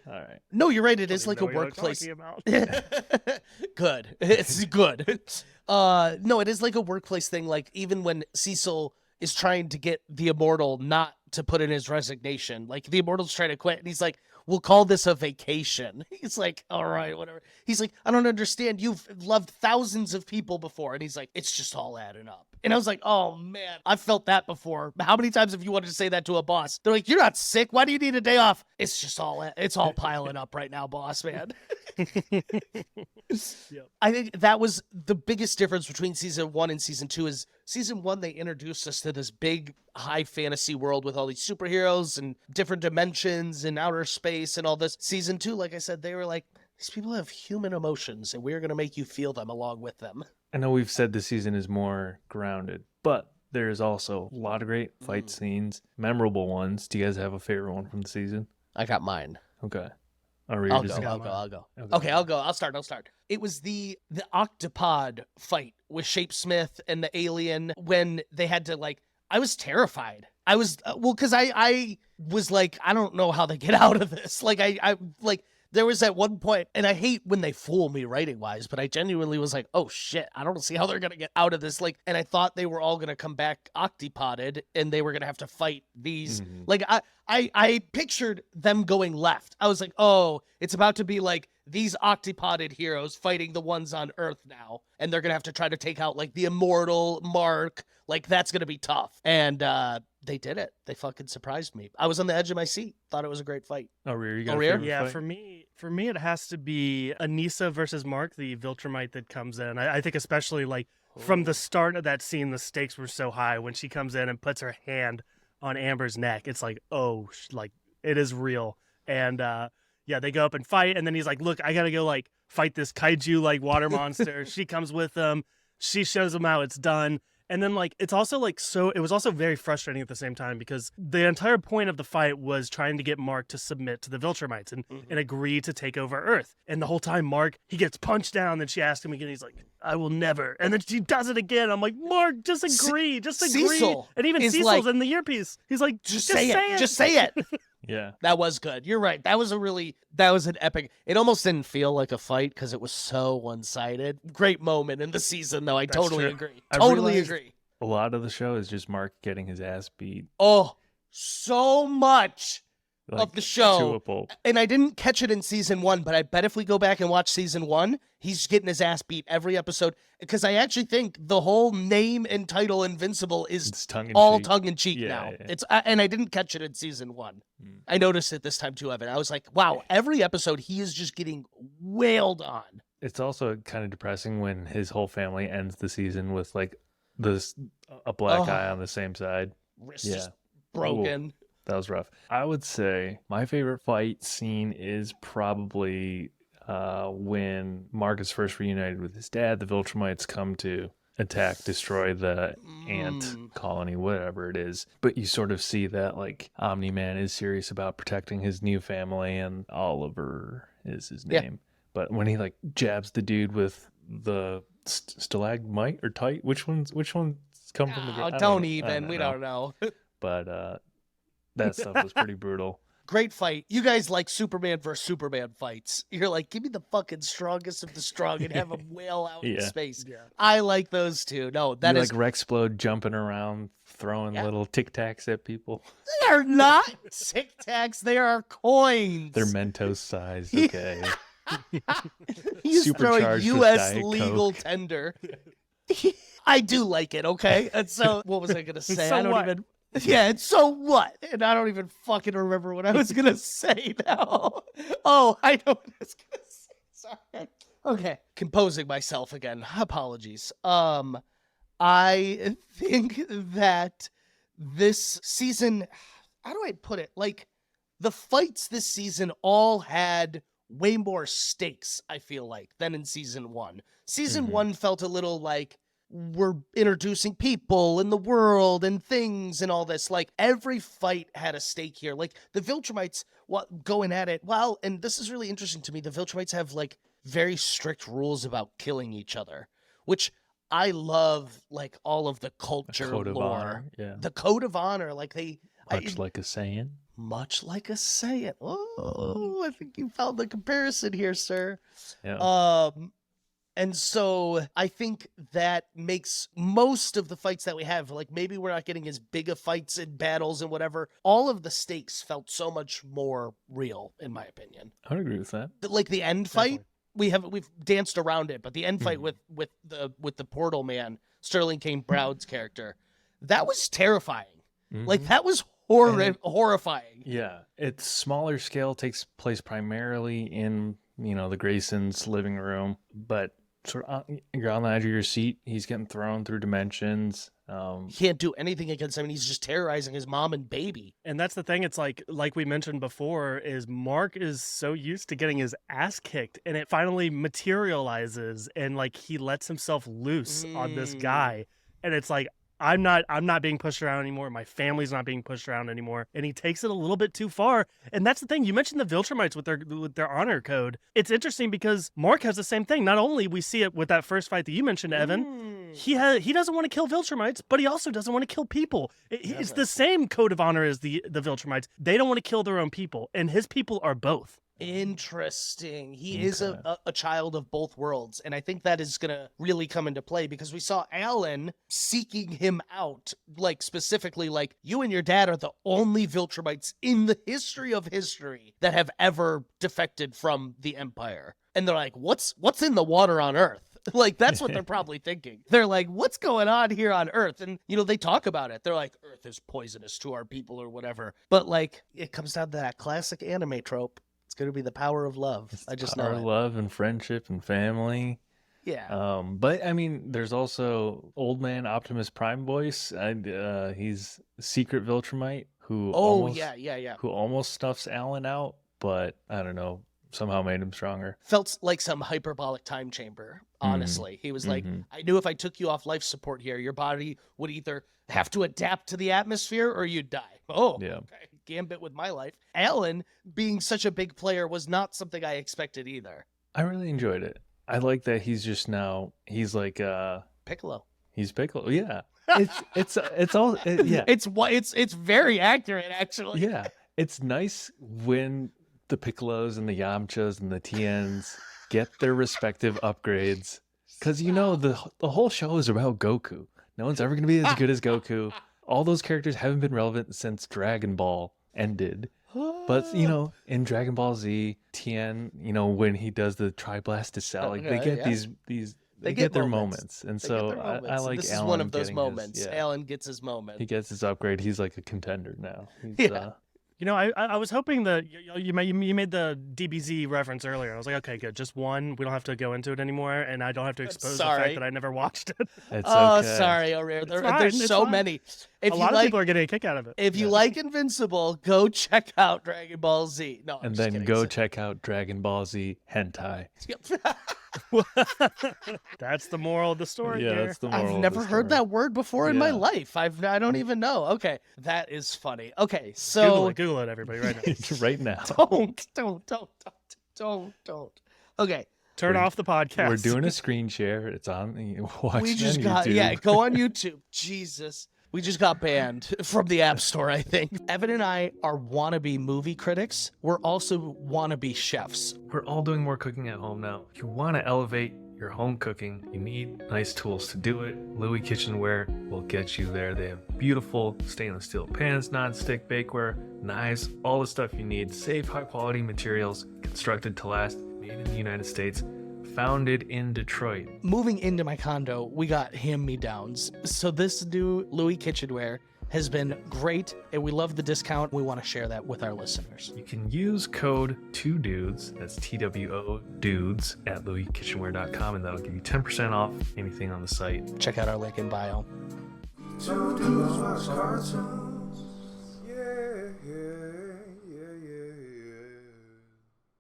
All right. No, you're right. It I is don't like a even know what you're workplace. talking about. Good. It's good. No, it is like a workplace thing. Like, even when Cecil is trying to get the Immortal not to put in his resignation, like the Immortal's trying to quit, and he's like, we'll call this a vacation. He's like, all right, whatever. He's like, I don't understand. You've loved thousands of people before. And he's like, it's just all adding up. And I was like, oh man, I've felt that before. How many times have you wanted to say that to a boss? They're like, you're not sick. Why do you need a day off? It's all piling up right now, boss man. Yep. I think that was the biggest difference between season 1 and season 2 is season 1, they introduced us to this big high fantasy world with all these superheroes and different dimensions and outer space and all this. Season 2, like I said, they were like, these people have human emotions and we're going to make you feel them along with them. I know we've said this season is more grounded, but there's also a lot of great fight scenes, memorable ones. Do you guys have a favorite one from the season? I got mine. Okay. Or you're I'll just- go. Okay. Okay, I'll go. I'll start. It was the octopod fight with Shapesmith and the alien when they had to, like, I was terrified. I was, because I was like, I don't know how they get out of this. Like, I there was at one point, and I hate when they fool me writing wise, but I genuinely was like, oh shit, I don't see how they're going to get out of this. Like, and I thought they were all going to come back octopoded and they were going to have to fight these. Like, I pictured them going left. I was like, oh, it's about to be like these octopoded heroes fighting the ones on Earth now. And they're going to have to try to take out like the Immortal, Mark. Like, that's going to be tough. And they did it. They fucking surprised me. I was on the edge of my seat. Thought it was a great fight. Oh, Rear, you got a Rear? favorite Yeah, fight? for me, it has to be Anissa versus Mark, the Viltrumite that comes in. I think especially like from the start of that scene, the stakes were so high when she comes in and puts her hand on Amber's neck. It's like, oh, like it is real. And yeah, they go up and fight, and then he's like, look, I gotta go like fight this kaiju like water monster. She comes with them. She shows them how it's done. And then, like, it's also, like, so... It was also very frustrating at the same time because the entire point of the fight was trying to get Mark to submit to the Viltrumites and agree to take over Earth. And the whole time, Mark, he gets punched down. Then she asks him again. He's like, I will never. And then she does it again. I'm like, Mark, just agree. Just agree. Cecil and even is Cecil's like, in the earpiece. He's like, Just say it. Just say it. Yeah. That was good. You're right. That was an epic. It almost didn't feel like a fight because it was so one-sided. Great moment in the season, though. I That's totally true. agree. I Totally realized- agree. A lot of the show is just Mark getting his ass beat. Oh, so much Like, of the to show. a pulp. And I didn't catch it in season 1, but I bet if we go back and watch season 1, he's getting his ass beat every episode. Because I actually think the whole name and title Invincible is It's tongue in all cheek. tongue-in-cheek Yeah, now. yeah. It's and I didn't catch it in season 1. I noticed it this time too, Evan. I was like, wow, every episode he is just getting wailed on. It's also kind of depressing when his whole family ends the season with like a black Oh. eye on the same side. wrist Yeah. just broken. That was rough. I would say my favorite fight scene is probably when Mark is first reunited with his dad. The Viltrumites come to attack, destroy the ant colony, whatever it is. But you sort of see that like Omni-Man is serious about protecting his new family, and Oliver is his Yeah. name. But when he like jabs the dude with the stalagmite or tite, which ones come from the ground? Oh, don't even. We don't know. But that stuff was pretty brutal. Great fight. You guys like Superman versus Superman fights. You're like, give me the fucking strongest of the strong and have him wail out in Yeah. space. Yeah. I like those two. No, that You is like Rexplode jumping around, throwing little Tic Tacs at people. they're not Tic Tacs. They are coins. They're Mentos sized. Okay. He's throwing supercharged with U.S. Diet legal Coke. tender. I do like it. Okay, and so what was I gonna say? So I don't what? even. Yeah, and so what? And I don't even fucking remember what I was gonna say now. Oh, I know what I was gonna say. Sorry. Okay, composing myself again. Apologies. I think that this season, how do I put it? Like, the fights this season all had way more stakes, I feel like, than in season one. Season Mhm. one felt a little like we're introducing people in the world and things and all this. Like, every fight had a stake here. Like, the Viltrumites going at it. Well, and this is really interesting to me. The Viltrumites have, like, very strict rules about killing each other, which I love, like, all of the culture Code of lore. honor. Yeah. The code of honor, like Much like a Saiyan. much like a Saiyan. Oh, I think you found the comparison here, sir. Yeah. And so I think that makes most of the fights that we have, like, maybe we're not getting as big of fights and battles and whatever. All of the stakes felt so much more real, in my opinion. I would agree with that. Like the end fight, Definitely. we've danced around it, but the end fight Mhm. with the Portal Man, Sterling Kane Brown's character, that was terrifying. Like, Mhm. that was And- horrifying. Yeah, it's smaller scale, takes place primarily in, the Grayson's living room, but sort of you're on the edge of your seat. He's getting thrown through dimensions. He can't do anything against him, and he's just terrorizing his mom and baby. And that's the thing. It's like we mentioned before, is Mark is so used to getting his ass kicked, and it finally materializes, and like he lets himself loose on this guy, and it's like I'm not being pushed around anymore. My family's not being pushed around anymore, and he takes it a little bit too far. And that's the thing. You mentioned the Viltrumites with their honor code. It's interesting because Mark has the same thing. Not only we see it with that first fight that you mentioned, Evan. He doesn't want to kill Viltrumites, but he also doesn't want to kill people. It's the same code of honor as the Viltrumites. They don't want to kill their own people, and his people are both. Interesting. He is a child of both worlds, and I think that is going to really come into play because we saw Alan seeking him out, like, specifically, like, you and your dad are the only Viltrumites in the history of history that have ever defected from the Empire. And they're like, what's in the water on Earth? Like, that's what they're probably thinking. They're like, what's going on here on Earth? And, they talk about it. They're like, Earth is poisonous to our people or whatever. But, like, it comes down to that classic anime trope. It's going to be the power of love. I just know it. Love and friendship and family. Yeah. But I mean, there's also Old Man Optimus Prime voice. He's a secret Viltrumite who who almost stuffs Alan out, but I don't know, somehow made him stronger. Felt like some hyperbolic time chamber, honestly. He was like, I knew if I took you off life support here, your body would either have to adapt to the atmosphere or you'd die. Oh, Yeah. okay. Gambit with my life. Alan, being such a big player, was not something I expected either. I really enjoyed it. I like that he's like Piccolo. he's Piccolo. Yeah. It's yeah. It's very accurate, actually. Yeah. It's nice when the Piccolos and the Yamchas and the Tiens get their respective upgrades. Because, the whole show is about Goku. No one's ever going to be as good as Goku. All those characters haven't been relevant since Dragon Ball ended. But, in Dragon Ball Z, Tien, when he does the Tri-Blast to Cell, like, they get they get their moments. And so I like this Alan. is one of those getting moments. his, Alan gets his moment. He gets his upgrade. He's like a contender now. Yeah. I was hoping that you made the DBZ reference earlier. I was like, okay, good, just one. We don't have to go into it anymore, and I don't have to expose the fact that I never watched it. It's Oh, okay. sorry, O'Rear. There's it's so fine. many. If A you lot of like, people are getting a kick out of it. if you like Invincible, go check out Dragon Ball Z. No, I'm And just then kidding. go check out Dragon Ball Z hentai. That's the moral of the story Yeah, here. that's the moral I've of never the heard story. that word before in my Yeah. life. I don't even know. Okay, that is funny. Okay, so Google it, everybody, right now. Right now. don't. Okay, Turn off the podcast. We're doing a screen share. It's on. Watch we it just on got YouTube. go on YouTube. Jesus. We just got banned from the App Store, I think. Evan and I are wannabe movie critics. We're also wannabe chefs. We're all doing more cooking at home now. If you want to elevate your home cooking, you need nice tools to do it. Louis Kitchenware will get you there. They have beautiful stainless steel pans, non-stick bakeware, knives, all the stuff you need. Safe, high-quality materials, constructed to last, made in the United States, founded in Detroit. Moving into my condo, we got hand-me-downs. So this new Louis Kitchenware has been great, and we love the discount. We want to share that with our listeners. You can use code 2DUDES, that's TWO dudes, at louiskitchenware.com, and that'll give you 10% off anything on the site. Check out our link in bio. Two dudes watch cartoons. Yeah.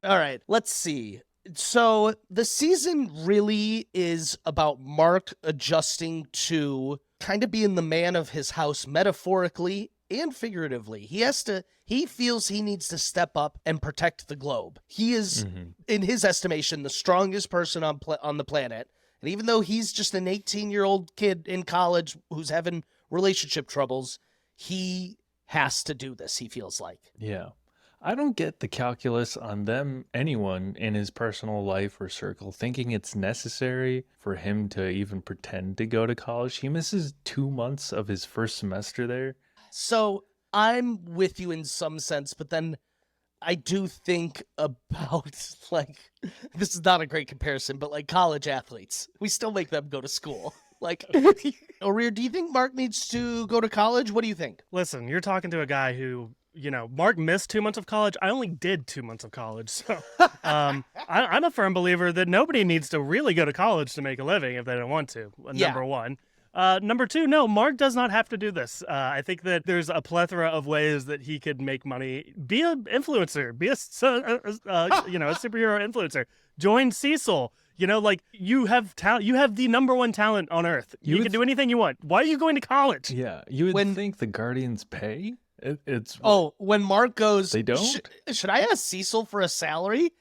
All right, let's see. So the season really is about Mark adjusting to kind of being the man of his house metaphorically and figuratively. He feels he needs to step up and protect the globe. He is, in his estimation, the strongest person on the planet. And even though he's just an 18-year-old kid in college who's having relationship troubles, he has to do this, he feels like. Yeah. I don't get the calculus on anyone in his personal life or circle, thinking it's necessary for him to even pretend to go to college. He misses 2 months of his first semester there. So I'm with you in some sense, but then I do think about, like, this is not a great comparison, but like college athletes, we still make them go to school. Like, O'Rear, do you think Mark needs to go to college? What do you think? Listen, you're talking to a guy who, Mark missed 2 months of college. I only did 2 months of college. So I'm a firm believer that nobody needs to really go to college to make a living if they don't want to, number one. Number two, no, Mark does not have to do this. I think that there's a plethora of ways that he could make money. Be an influencer. Be a superhero influencer. Join Cecil. You have talent. You have the number one talent on Earth. You can do anything you want. Why are you going to college? Yeah, you would think the Guardians pay. It's when Mark goes, they don't. Should I ask Cecil for a salary?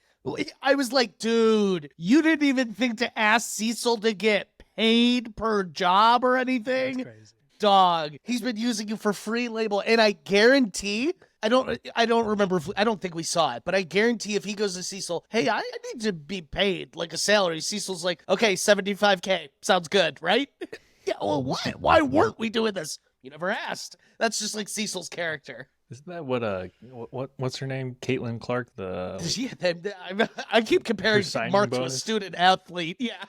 I was like, dude, you didn't even think to ask Cecil to get paid per job or anything. That's crazy. Dog, he's been using you for free label, and I guarantee. I don't remember. I don't think we saw it, but I guarantee if he goes to Cecil, hey, I need to be paid like a salary. Cecil's like, okay, $75K sounds good, right? Yeah. Well, why weren't we doing this? You never asked. That's just like Cecil's character. Isn't that what's her name? Caitlin Clark. I keep comparing signing Mark to a bonus? student athlete. Yeah.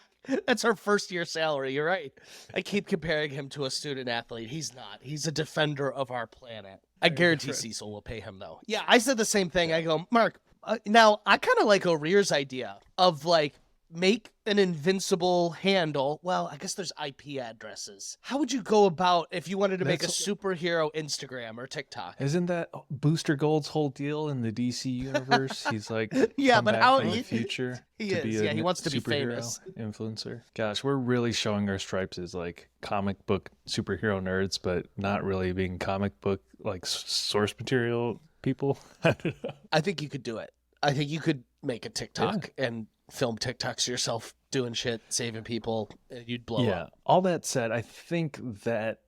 That's her first year salary. You're right. I keep comparing him to a student athlete. He's not. He's a defender of our planet. I guarantee Cecil will pay him, though. Yeah, I said the same thing. I go, Mark, now I kind of like O'Rear's idea of like, make an Invincible handle. Well, I guess there's IP addresses. How would you go about if you wanted to make a superhero Instagram or TikTok? Isn't that Booster Gold's whole deal in the DC universe? He's like, yeah, come but back how from the future he to is. be Yeah, a he wants to be superhero famous. influencer. Gosh, we're really showing our stripes as like comic book superhero nerds, but not really being comic book like source material people. I don't know. I think you could do it. I think you could make a TikTok and film TikToks yourself doing shit, saving people, and you'd blow up. All that said, I think that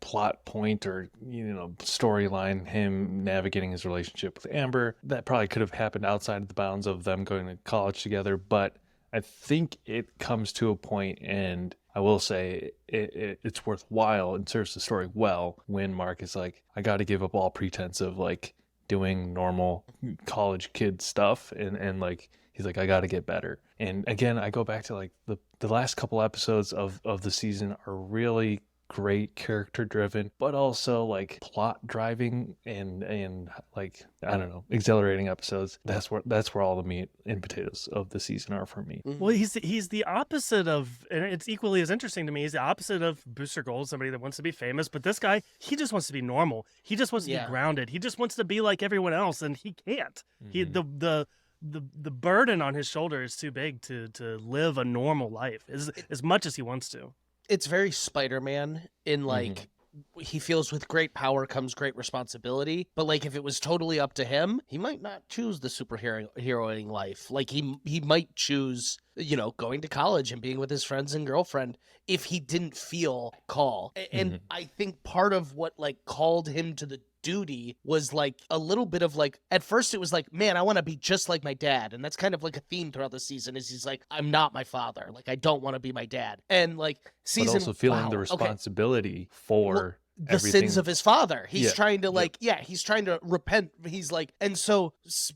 plot point or storyline, him navigating his relationship with Amber, that probably could have happened outside of the bounds of them going to college together. But I think it comes to a point, and I will say it's worthwhile and serves the story well when Mark is like, I got to give up all pretense of like doing normal college kid stuff, and like he's like, I got to get better. And again, I go back to like the last couple episodes of the season are really great character driven, but also like plot driving and like, I don't know, exhilarating episodes. That's where all the meat and potatoes of the season are for me. Well, he's the opposite of, and it's equally as interesting to me. He's the opposite of Booster Gold, somebody that wants to be famous. But this guy, he just wants to be normal. He just wants to be grounded. He just wants to be like everyone else, and he can't. He the burden on his shoulder is too big to live a normal life as much as he wants to. It's very Spider-Man in like he feels with great power comes great responsibility, but like if it was totally up to him, he might not choose the superheroing life. Like he might choose, you know, going to college and being with his friends and girlfriend if he didn't feel call. And I think part of what like called him to the duty was like a little bit of like, at first it was like, man, I want to be just like my dad. And that's kind of like a theme throughout the season is he's like, I'm not my father. Like, I don't want to be my dad. And like season, but also feeling the responsibility for the everything. sins of his father. He's trying to like, he's trying to repent. He's like, and so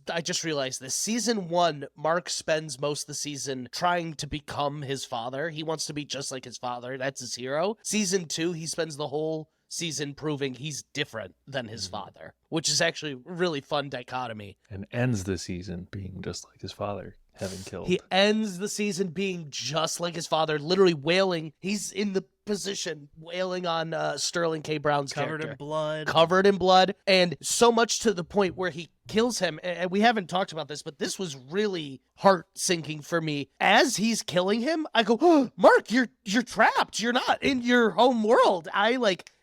I just realized this season 1, Mark spends most of the season trying to become his father. He wants to be just like his father. That's his hero. Season 2, he spends the whole season proving he's different than his father, which is actually a really fun dichotomy. And ends the season being just like his father, having killed. He ends the season being just like his father, literally wailing. He's in the position wailing on Sterling K. Brown's Covered character. Covered in blood. And so much to the point where he kills him. And we haven't talked about this, but this was really heart-sinking for me. As he's killing him, I go, oh, Mark, you're trapped. You're not in your home world.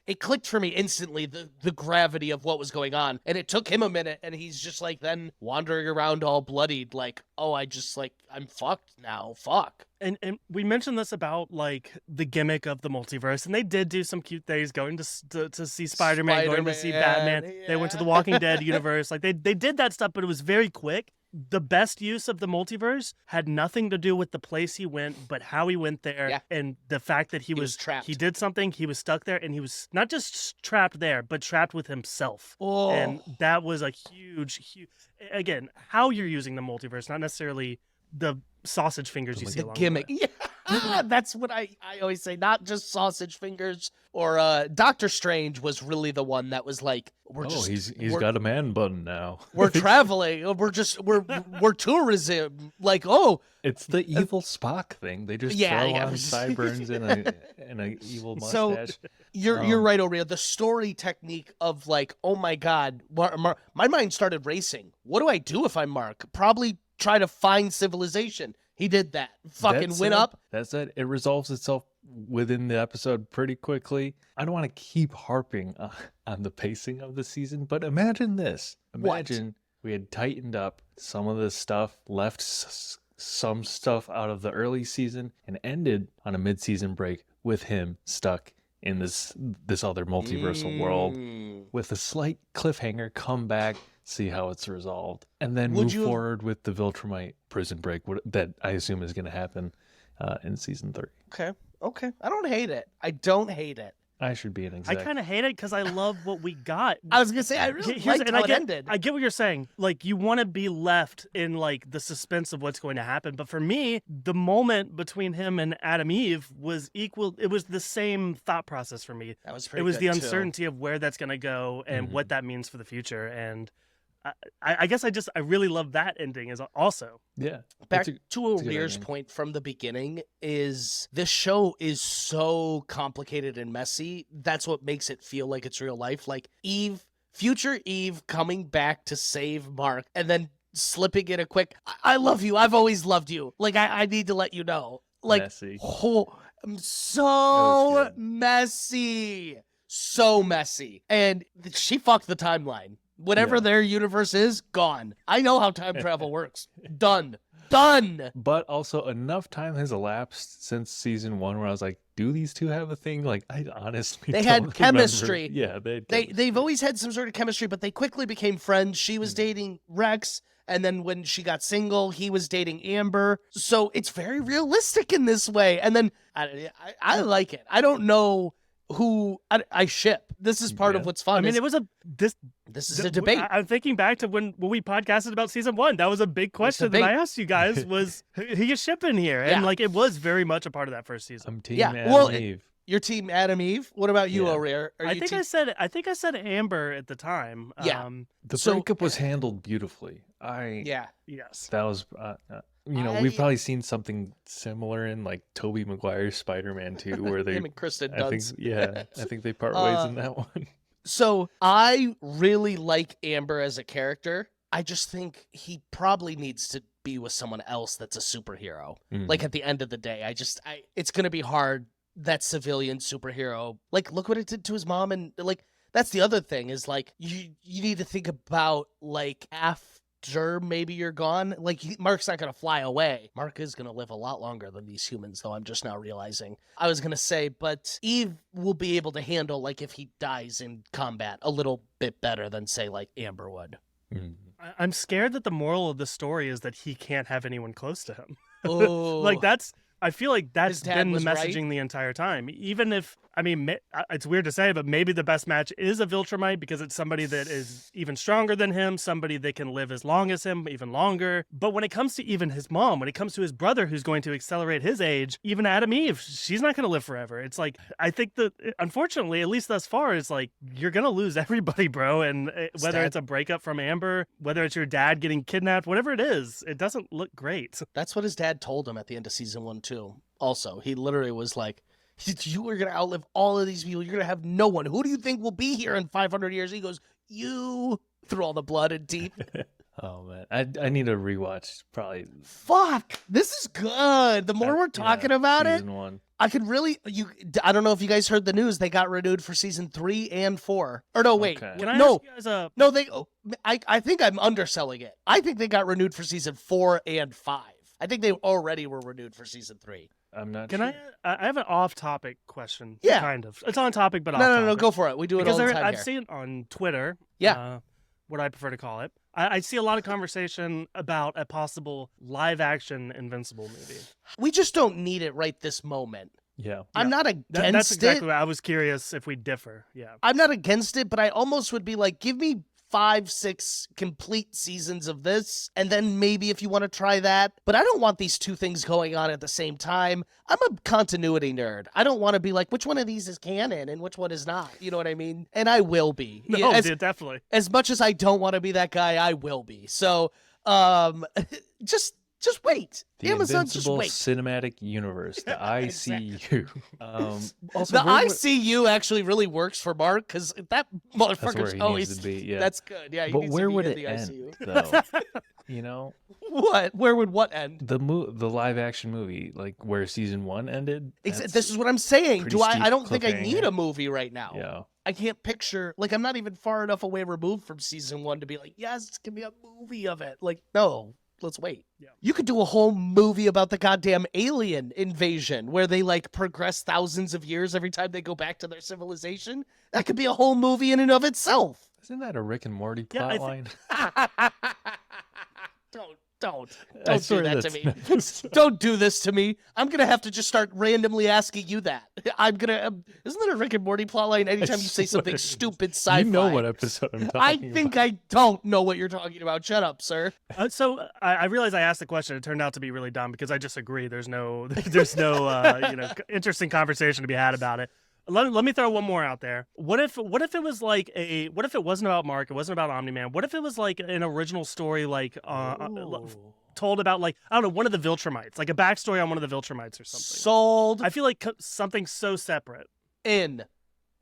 It clicked for me instantly, the gravity of what was going on. And it took him a minute, and he's just like then wandering around all bloodied, like, oh, I'm fucked now. Fuck. And we mentioned this about like the gimmick of the multiverse, and they did do some cute things, going to see Spider-Man, going to see Batman. Yeah. They went to the Walking Dead universe. Like they did that stuff, but it was very quick. The best use of the multiverse had nothing to do with the place he went, but how he went there, and the fact that he was trapped. He did something. He was stuck there, and he was not just trapped there, but trapped with himself. Oh. And that was a huge. Again, how you're using the multiverse, not necessarily the sausage fingers you see The along gimmick. the way. Yeah, that's what I always say. Not just sausage fingers. Or Doctor Strange was really the one that was like, he's got a man bun now. We're traveling. We're tourism. Like, it's the evil Spock thing. They just throw on sideburns and an evil mustache. So you're right, Aurea. The story technique of like, oh my God, my mind started racing. What do I do if I'm Mark? Probably try to find civilization. He did that. Fucking went up. That's it. It resolves itself within the episode pretty quickly. I don't want to keep harping on the pacing of the season, but imagine this. Imagine we had tightened up some of this stuff, left some stuff out of the early season, and ended on a mid-season break with him stuck in this other multiversal world with a slight cliffhanger. Come back, see how it's resolved, and then move forward with the Viltrumite prison break that I assume is going to happen in season 3. Okay. I don't hate it. I should be an exec. I kind of hate it because I love what we got. I was gonna say I really liked how it ended. I get what you're saying. Like you want to be left in like the suspense of what's going to happen. But for me, the moment between him and Adam Eve was equal. It was the same thought process for me. That was pretty. It was good the too. uncertainty of where that's going to go and what that means for the future. And I guess I really love that ending as also. Yeah. Back to Aurea's point from the beginning is this show is so complicated and messy. That's what makes it feel like it's real life. Like future Eve coming back to save Mark and then slipping in a quick, I love you. I've always loved you. Like, I need to let you know. Like, messy. I'm so messy. So messy. And she fucked the timeline. Whatever their universe is, gone. I know how time travel works. Done. But also enough time has elapsed since season 1 where I was like, do these two have a thing? Like, I honestly They don't had remember. chemistry. Yeah, they've always had some sort of chemistry, but they quickly became friends. She was dating Rex, and then when she got single, he was dating Amber. So it's very realistic in this way. And then I like it. I don't know who I ship. This is part of what's fun. I mean, it was this is a debate. I'm thinking back to when we podcasted about season 1. That was a big question that I asked you guys was who you shipping here? And like it was very much a part of that first season. I'm team Adam Eve. Your team Adam Eve. What about you, Yeah. O'Rear? I think I said Amber at the time. Yeah. The So- breakup was handled beautifully. Yeah. Yes. That was, we've probably seen something similar in like Tobey Maguire's Spider-Man 2, where they, Him and Kristen I think, Dunst. I think they part ways in that one. So I really like Amber as a character. I just think he probably needs to be with someone else that's a superhero. Like at the end of the day, it's gonna be hard. That civilian superhero, like, look what it did to his mom, and like that's the other thing is like you need to think about like after maybe you're gone. Like Mark's not gonna fly away. Mark is gonna live a lot longer than these humans, though. I'm just now realizing. I was gonna say, but Eve will be able to handle like if he dies in combat a little bit better than say like Amber would. I'm scared that the moral of the story is that he can't have anyone close to him. Oh, Like I feel like that's His dad been the was right? messaging the entire time. Even if, I mean, it's weird to say, but maybe the best match is a Viltrumite because it's somebody that is even stronger than him, somebody that can live as long as him, even longer. But when it comes to even his mom, when it comes to his brother who's going to accelerate his age, even Adam Eve, she's not going to live forever. It's like, I think that, unfortunately, at least thus far, it's like, you're going to lose everybody, bro. And whether it's a breakup from Amber, whether it's your dad getting kidnapped, whatever it is, it doesn't look great. that's what his dad told him at the end of season 1 too. Also, he literally was like, you are going to outlive all of these people. You're going to have no one. Who do you think will be here in 500 years? He goes, you, through all the blood and teeth. Oh man, I need to rewatch probably. Fuck, this is good. The more we're talking about it, season 1. I could really, I don't know if you guys heard the news. They got renewed for season 3 and 4. Or no, wait. Okay. Can I No. ask you guys a No, I think I'm underselling it. I think they got renewed for season 4 and 5. I think they already were renewed for season 3. I'm not. Can sure. I have an off-topic question. Yeah. Kind of. It's on topic, but No, off-topic. no, go for it. We do it Because all the time I've here. seen on Twitter, Yeah. what I prefer to call it, I see a lot of conversation about a possible live-action Invincible movie. We just don't need it right this moment. Yeah. I'm not against That's exactly it. what I was curious if we differ. Yeah. I'm not against it, but I almost would be like, give me 5, 6 complete seasons of this, and then maybe if you want to try that. But I don't want these two things going on at the same time. I'm a continuity nerd. I don't want to be like, which one of these is canon and which one is not? You know what I mean? And I will be. No, as, dude, definitely. as much as I don't want to be that guy, I will be. So, just wait. The Amazon, just Invincible wait. Cinematic Universe, the ICU. Also, The where would- ICU actually really works for Mark because that That's where motherfucker's he always. needs to be. Yeah. That's good. Yeah, he But needs to where be would in it the end, ICU. though? You know, What? Where would what end? the live action movie, like where season 1 ended. that's- This is what I'm saying. pretty Do I? steep I don't think I need cliffhanger. a movie right now. Yeah. I can't picture. Like, I'm not even far enough away removed from season 1 to be like, yes, give me a movie of it. Like, no. Let's wait. Yeah. You could do a whole movie about the goddamn alien invasion where they like progress thousands of years every time they go back to their civilization. That could be a whole movie in and of itself. Isn't that a Rick and Morty Yeah, I plotline? Don't I do swear that to that's me. Don't do this to me. I'm gonna have to just start randomly asking you that. I'm gonna. Isn't that a Rick and Morty plotline? Anytime you say something swear. stupid sci-fi, You know what episode I'm talking I about. think I don't know what you're talking about. Shut up, sir. So I realized I asked the question. It turned out to be really dumb because I just agree. There's no interesting conversation to be had about it. Let me throw one more out there. What if it was like what if it wasn't about Mark? It wasn't about Omni-Man. What if it was like an original story, like told about like I don't know, one of the Viltrumites, like a backstory on one of the Viltrumites or something. Sold. I feel like something so separate. In.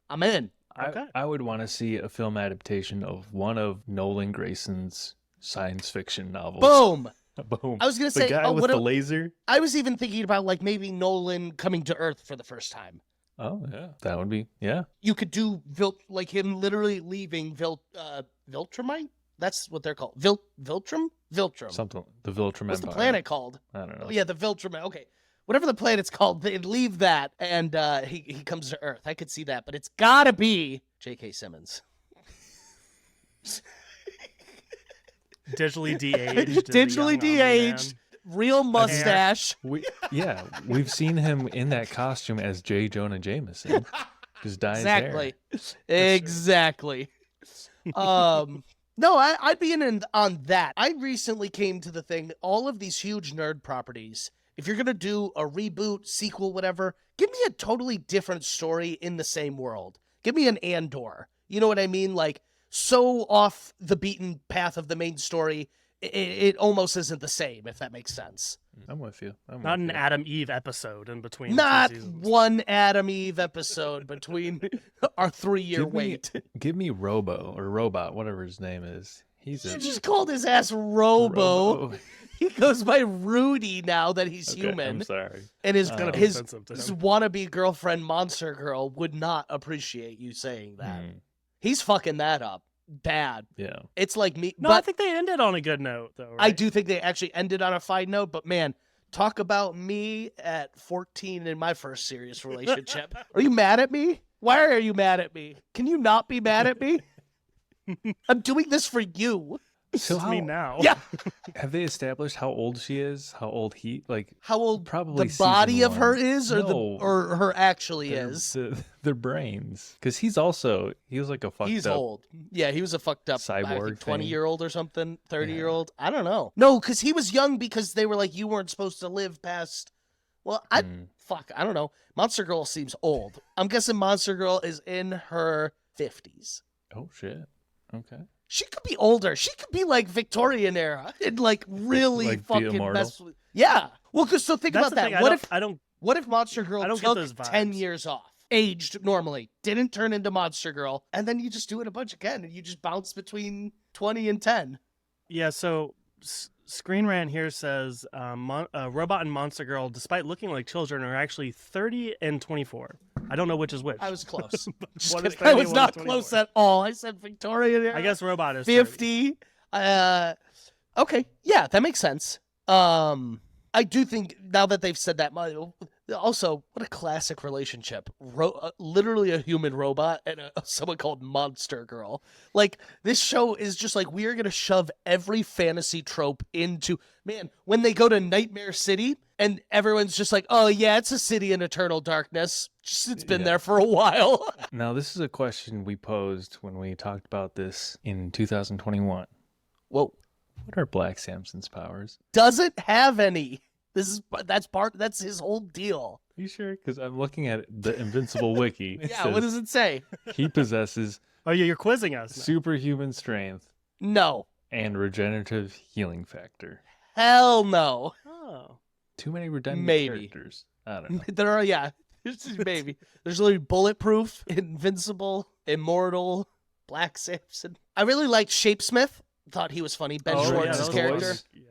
I'm in. Okay. I would want to see a film adaptation of one of Nolan Grayson's science fiction novels. Boom. Boom. I was gonna The say. guy with what the laser. I was even thinking about like maybe Nolan coming to Earth for the first time. Oh yeah, that would be You could do like him literally leaving Viltrumite. That's what they're called. Viltrum. something. The Viltrum What's the Empire. planet called? I don't know. Oh, yeah, the Viltrum. Okay, whatever the planet's called, they leave that, and he comes to Earth. I could see that, but it's gotta be J.K. Simmons. Digitally de-aged. Digitally de-aged, real mustache. We've seen him in that costume as J. Jonah Jameson. Just dye his hair. Exactly. No, I'd be in on that. I recently came to the thing, all of these huge nerd properties, if you're going to do a reboot, sequel, whatever, give me a totally different story in the same world. Give me an Andor. You know what I mean? Like, so off the beaten path of the main story, it almost isn't the same, if that makes sense. I'm with you. Not an Adam Eve episode in between. Not 2 seasons. one Adam Eve episode between our 3-year wait. Give me Robo or Robot, whatever his name is. You just called his ass Robo. He goes by Rudy now that he's Okay, human. I'm sorry. And his Gonna be his offensive to him. wannabe girlfriend, Monster Girl, would not appreciate you saying that. He's fucking that up bad. Yeah. It's like me. No, I but think they ended on a good note, though. Right? I do think they actually ended on a fine note. But man, talk about me at 14 in my first serious relationship. Are you mad at me? Why are you mad at me? Can you not be mad at me? I'm doing this for you. So It's me now. Yeah. Have they established how old she is? How old he How old Probably the body season of her one. is, or No. or her actually is? their brains? Because he was like a fucked He's up. old. Yeah, he was a fucked up cyborg 20-year-old or something, 30-year-old. I don't know. No, because he was young because they were like, you weren't supposed to live past. Well, I don't know. Monster Girl seems old. I'm guessing Monster Girl is in her 50s. Oh shit. Okay. She could be older. She could be like Victorian era and like really Like, be fucking immortal? mess with. Yeah. Well, because so think That's about the that. thing. What if Monster Girl I don't get took those vibes. 10 years off, aged normally, didn't turn into Monster Girl, and then you just do it a bunch again, and you just bounce between 20 and 10? Yeah, so Screen Rant here says Robot and Monster Girl, despite looking like children, are actually 30 and 24. I don't know which is which. I was close. Just One is kidding. I 30, was one is not 24. close at all. I said Victorian era. I guess Robot is 30. 50. Okay. Yeah, that makes sense. I do think now that they've said that, also, what a classic relationship. Literally a human robot and someone called Monster Girl. Like, this show is just like, we are going to shove every fantasy trope into, man, when they go to Nightmare City and everyone's just like, oh yeah, it's a city in eternal darkness. It's been there for a while. Now this is a question we posed when we talked about this in 2021. Whoa. What are Black Samson's powers? Doesn't have any. That's his whole deal. Are you sure? Because I'm looking at the Invincible wiki. It Yeah, what says does it say? he possesses Oh, yeah, you're quizzing us now. superhuman strength No. and regenerative healing factor. Hell no. Oh. Too many redundant Maybe. characters. I don't know. There are, yeah. Maybe. There's literally bulletproof, invincible, immortal, Black Samson. I really liked Shapesmith. Thought he was funny. Ben Oh, yeah, Schwartz's that was character. awesome. Yeah.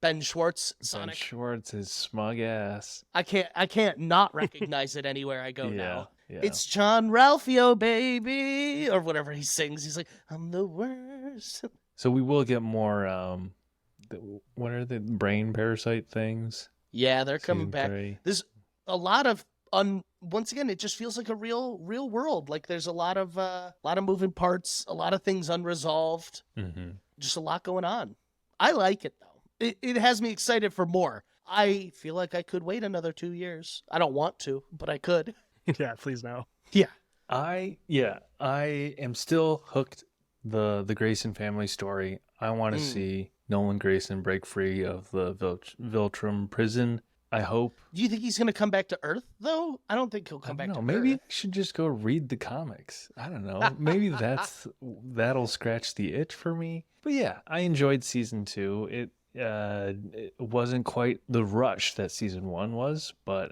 Ben Schwartz, Ben Sonic. Schwartz, his smug ass. I can't not recognize it anywhere I go now. Yeah. It's John Ralphio, baby, or whatever he sings. He's like, I'm the worst. So we will get more. What are the brain parasite things? Yeah, they're coming Season back. 3. There's a lot of once again, it just feels like a real world. Like there's a lot of moving parts, a lot of things unresolved, Mm-hmm. just a lot going on. I like it though. It has me excited for more. I feel like I could wait another 2 years. I don't want to, but I could. Yeah, please no. I am still hooked. The Grayson family story. I want to see Nolan Grayson break free of the Viltrum prison. I hope. Do you think he's gonna come back to Earth though? I don't think he'll come back to Maybe Earth. I should just go read the comics. I don't know. Maybe that'll scratch the itch for me. But yeah, I enjoyed season 2. It wasn't quite the rush that season 1 was, but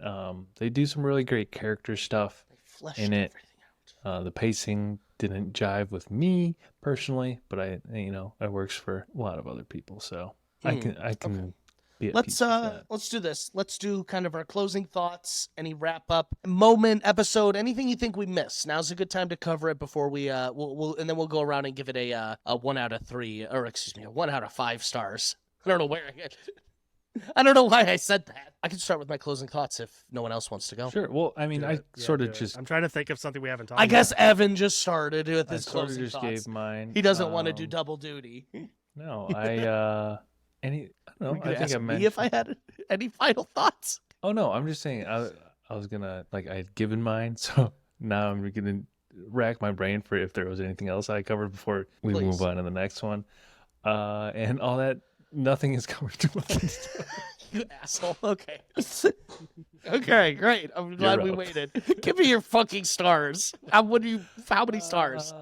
they do some really great character stuff They fleshed in it. everything out. The pacing didn't jive with me personally, but it works for a lot of other people. So I can be at peace with that. Let's do this. Let's do kind of our closing thoughts, any wrap up moment, episode, anything you think we missed. Now's a good time to cover it before we we'll and then we'll go around and give it a 1 out of 3, or excuse me, a 1 out of 5 stars. I don't know I don't know why I said that. I can start with my closing thoughts if no one else wants to go. Sure. Well, I mean, Do I it. Yeah, sort do of it. just I'm trying to think of something we haven't talked I about. guess Evan just started with I his sort of closing just thoughts. gave mine. He doesn't want to do double duty. No, I don't know. You I could think ask I me mentioned. if I had any final thoughts. Oh no, I'm just saying. I was gonna I'd given mine, so now I'm gonna rack my brain for if there was anything else I covered before we Please. move on to the next one. And all that. Nothing is covered to mind. You asshole. Okay. Okay, great. I'm glad we up. waited. Give me your fucking stars. How many stars?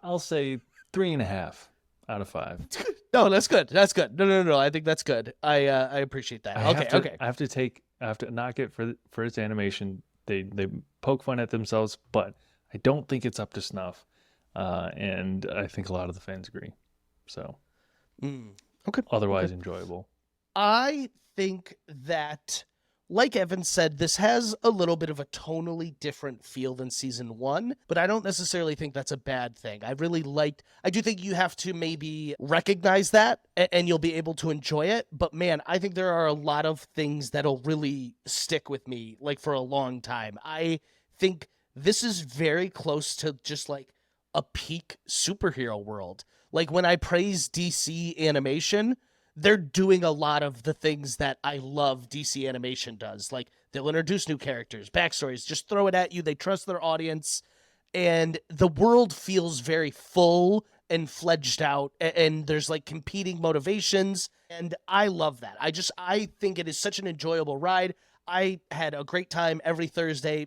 I'll say 3.5 out of 5. No, that's good. That's good. No. I think that's good. I appreciate that. Okay. I have to knock it for its animation. They poke fun at themselves, but I don't think it's up to snuff. And I think a lot of the fans agree. So, Okay. otherwise enjoyable. I think that, like Evan said, this has a little bit of a tonally different feel than season 1, but I don't necessarily think that's a bad thing. I do think you have to maybe recognize that and you'll be able to enjoy it. But man, I think there are a lot of things that'll really stick with me like for a long time. I think this is very close to just like a peak superhero world. Like when I praise DC animation, they're doing a lot of the things that I love DC animation does. Like they'll introduce new characters, backstories, just throw it at you. They trust their audience, and the world feels very full and fledged out, and there's like competing motivations, and I love that. I think it is such an enjoyable ride. I had a great time every Thursday,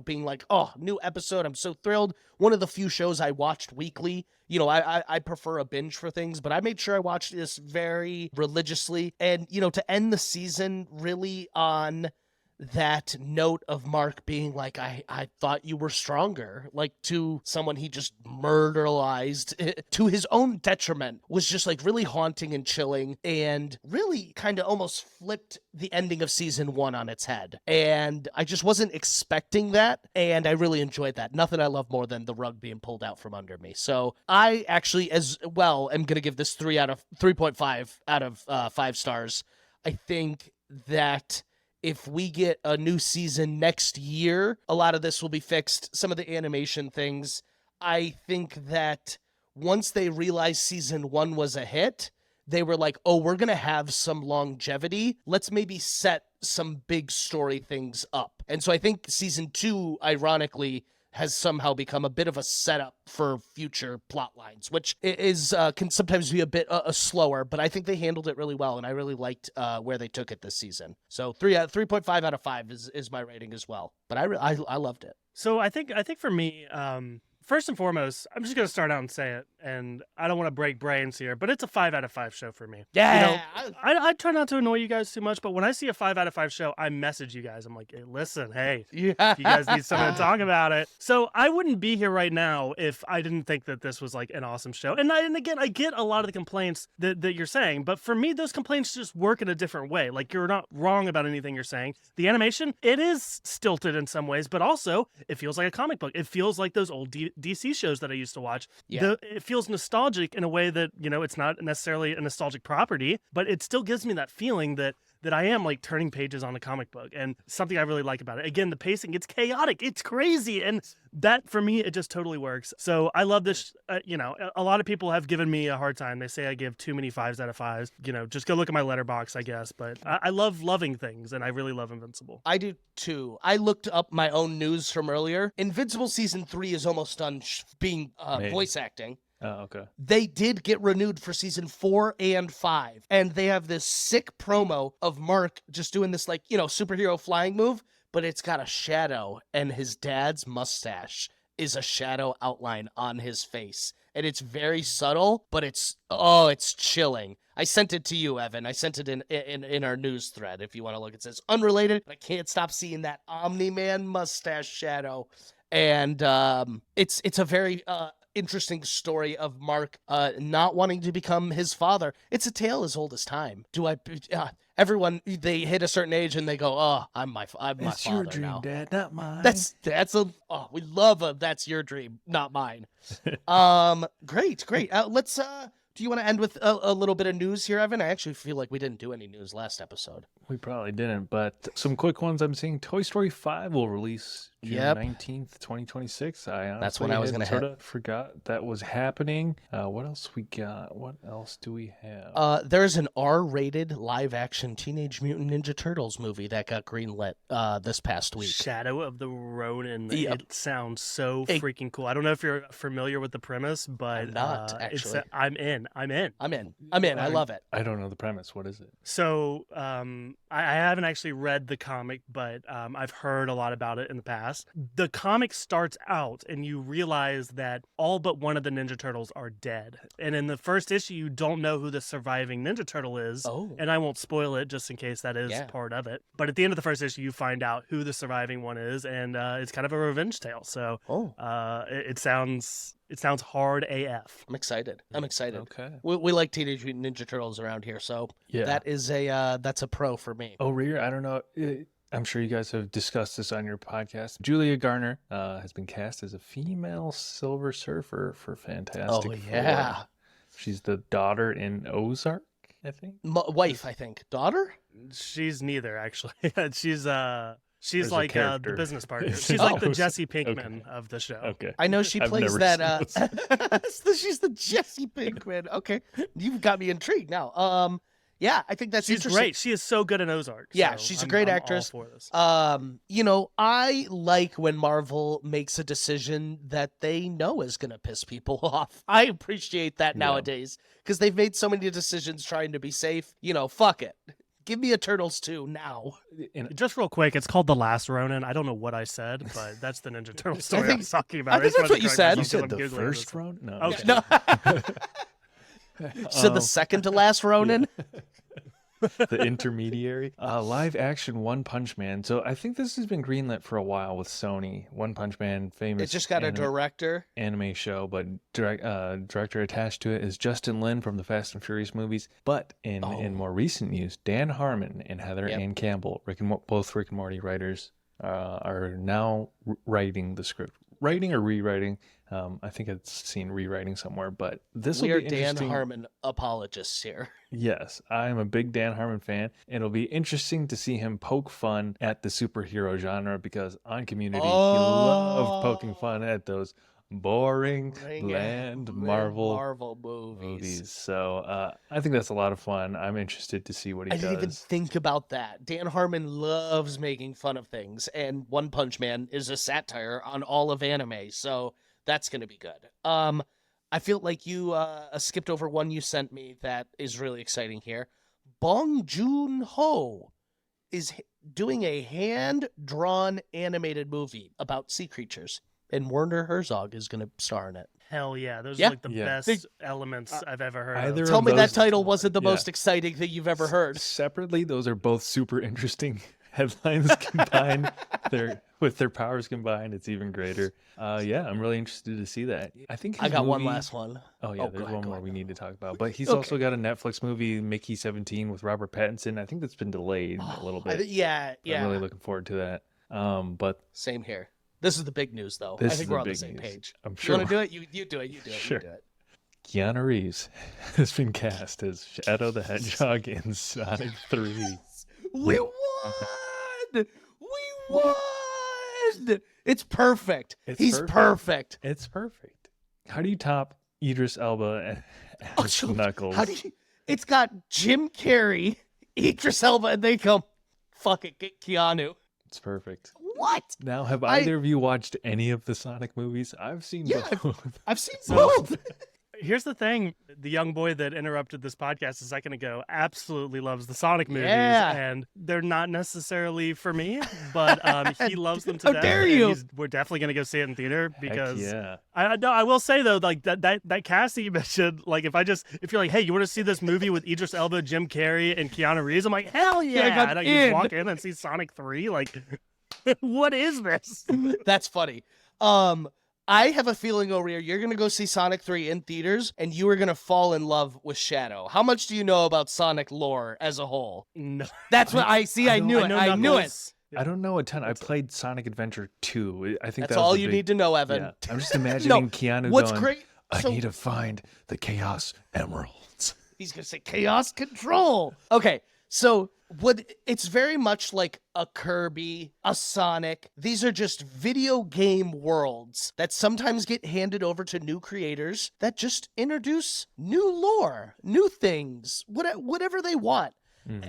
being like, oh, new episode. I'm so thrilled. One of the few shows I watched weekly. I prefer a binge for things, but I made sure I watched this very religiously. And, to end the season really on that note of Mark being like, I thought you were stronger, like to someone he just murderized to his own detriment, was just like really haunting and chilling, and really kind of almost flipped the ending of season 1 on its head. And I just wasn't expecting that, and I really enjoyed that. Nothing I love more than the rug being pulled out from under me. So I actually as well am going to give this 3.5 out of 5 stars. I think that if we get a new season next year, a lot of this will be fixed. Some of the animation things, I think that once they realized season 1 was a hit, they were like, oh, we're going to have some longevity. Let's maybe set some big story things up. And so I think season 2, ironically, has somehow become a bit of a setup for future plot lines, which is can sometimes be a bit slower, but I think they handled it really well, and I really liked where they took it this season. So 3.5 out of 5 is my rating as well. But I loved it. So I think for me, first and foremost, I'm just gonna start out and say it, and I don't want to break brains here, but it's a 5 out of 5 show for me. Yeah. I try not to annoy you guys too much, but when I see a 5 out of 5 show, I message you guys. I'm like, hey, listen, hey, if you guys need someone to talk about it. So I wouldn't be here right now if I didn't think that this was like an awesome show. And again, I get a lot of the complaints that you're saying, but for me, those complaints just work in a different way. Like, you're not wrong about anything you're saying. The animation, it is stilted in some ways, but also it feels like a comic book. It feels like those old DC shows that I used to watch. Yeah. It feels nostalgic in a way that, it's not necessarily a nostalgic property, but it still gives me that feeling that I am like turning pages on a comic book, and something I really like about it. Again, the pacing, it's chaotic, it's crazy, and that for me, it just totally works. So I love this. A lot of people have given me a hard time. They say I give too many 5s out of 5s. Just go look at my letterbox, I guess. But I love loving things, and I really love Invincible. I do too. I looked up my own news from earlier. Invincible season 3 is almost done being voice acting. Oh, okay. They did get renewed for season 4 and 5. And they have this sick promo of Mark just doing this like, superhero flying move, but it's got a shadow, and his dad's mustache is a shadow outline on his face. And it's very subtle, but it's chilling. I sent it to you, Evan. I sent it in our news thread if you want to look. It says unrelated, but I can't stop seeing that Omni-Man mustache shadow. And it's a very interesting story of Mark not wanting to become his father. It's a tale as old as time. Everyone, they hit a certain age and they go, "Oh, I'm my father now." That's your dream, Dad, not mine. We love a "that's your dream, not mine." Great. Let's. Do you want to end with a little bit of news here, Evan? I actually feel like we didn't do any news last episode. We probably didn't, but some quick ones I'm seeing. Toy Story 5 will release June Yep. 19th, 2026. I honestly That's when I was had gonna sort hit. of forgot that was happening. What else we got? What else do we have? There's an R-rated live-action Teenage Mutant Ninja Turtles movie that got greenlit this past week. Shadow of the Ronin. Yep. It sounds so Hey. freaking cool. I don't know if you're familiar with the premise, but I'm not, it's actually. I'm in. I'm in. I love it. I don't know the premise. What is it? So I haven't actually read the comic, but I've heard a lot about it in the past. The comic starts out and you realize that all but one of the Ninja Turtles are dead. And in the first issue, you don't know who the surviving Ninja Turtle is. Oh. And I won't spoil it just in case that is Yeah. part of it. But at the end of the first issue, you find out who the surviving one is, and it's kind of a revenge tale. So it sounds hard AF. I'm excited. Okay. We like Teenage Mutant Ninja Turtles around here, so Yeah. that is that's a pro for me. Oh, Rear, I don't know. I'm sure you guys have discussed this on your podcast. Julia Garner has been cast as a female Silver Surfer for Fantastic Oh, Four. yeah. She's the daughter in Ozark, I think. Wife, I think. Daughter? She's neither, actually. she's There's a like the character. business partner. Is She's it? like the Oh, Jesse Pinkman okay. of the show. Okay. I know she I've plays never that. seen She's the Jesse Pinkman. Okay, you've got me intrigued now. Yeah, I think that's She's interesting. great. She is so good in Ozark. Yeah, so she's a I'm- great I'm all actress. for this. I like when Marvel makes a decision that they know is gonna piss people off. I appreciate that Yeah. nowadays because they've made so many decisions trying to be safe. Fuck it. Give me a Turtles 2 now. Just real quick, it's called The Last Ronin. I don't know what I said, but that's the Ninja Turtle story I, think- was talking about. I think just that's wanted what to you correct said. You myself said because the I'm Googling first this. round? No. Okay. No. So the second to last Ronin. The intermediary. Live action One Punch Man. So I think this has been greenlit for a while with Sony. One Punch Man, famous. It just got a director. anime show, but director attached to it is Justin Lin from the Fast and Furious movies. But in more recent news, Dan Harmon and Heather Yep. Ann Campbell, both Rick and Morty writers, are now writing the script. Writing or rewriting. I think I've seen rewriting somewhere, but this will We are be Dan interesting. Harmon apologists here. Yes, I'm a big Dan Harmon fan. It'll be interesting to see him poke fun at the superhero genre because on Community, he loved poking fun at those boring, bland Marvel movies. So I think that's a lot of fun. I'm interested to see what he I does. didn't even think about that. Dan Harmon loves making fun of things, and One Punch Man is a satire on all of anime, so that's going to be good. I feel like you skipped over one you sent me that is really exciting here. Bong Joon-ho is doing a hand-drawn animated movie about sea creatures, and Werner Herzog is going to star in it. Hell yeah. Those Yeah. are like the Yeah. best elements I've ever heard either of. Tell of me that those- title wasn't the Yeah. most exciting thing you've ever heard. Separately, those are both super interesting headlines combined. With their powers combined, it's even greater. Yeah, I'm really interested to see that. I think I his got one movie- last one. Oh yeah, Oh, there's go ahead, one go more ahead. we need to talk about. But he's Okay. also got a Netflix movie, Mickey 17, with Robert Pattinson. I think that's been delayed a little bit. Yeah. I'm really looking forward to that. But Same here. This is the big news, though. This I is think the we're on the big same news. page. I'm You sure want to do it? You do it. You do it. Sure. You do it. Keanu Reeves has been cast as Shadow the Hedgehog in Sonic 3. We won! We won! It's perfect. It's He's perfect. It's perfect. How do you top Idris Elba as so Knuckles? How do you? It's got Jim Carrey, Idris Elba, and they come. Fuck it, get Keanu. It's perfect. What? Now, have I- either of you watched any of the Sonic movies? I've seen Yeah, both. I've seen So- both. Here's the thing. The young boy that interrupted this podcast a second ago absolutely loves the Sonic movies, Yeah. and they're not necessarily for me, but he loves them to How death. dare and you. We're definitely going to go see it in theater Heck because yeah. I will say though, like that cast that you mentioned, like if you're like, hey, you want to see this movie with Idris Elba, Jim Carrey, and Keanu Reeves? I'm like, hell yeah! Yeah, and I in. just walk in and see Sonic 3. Like, what is this? That's funny. I have a feeling, O'Rear, you're going to go see Sonic 3 in theaters, and you are going to fall in love with Shadow. How much do you know about Sonic lore as a whole? No, That's what I see. I knew it. know I knew it. Knuckles. I don't know a ton. I played Sonic Adventure 2. I think That's that was all the you big- need to know, Evan. Yeah. I'm just imagining Keanu What's going, great? I So- need to find the Chaos Emeralds. He's going to say chaos control. Okay, so It's very much like a Kirby, a Sonic. These are just video game worlds that sometimes get handed over to new creators that just introduce new lore, new things, whatever they want.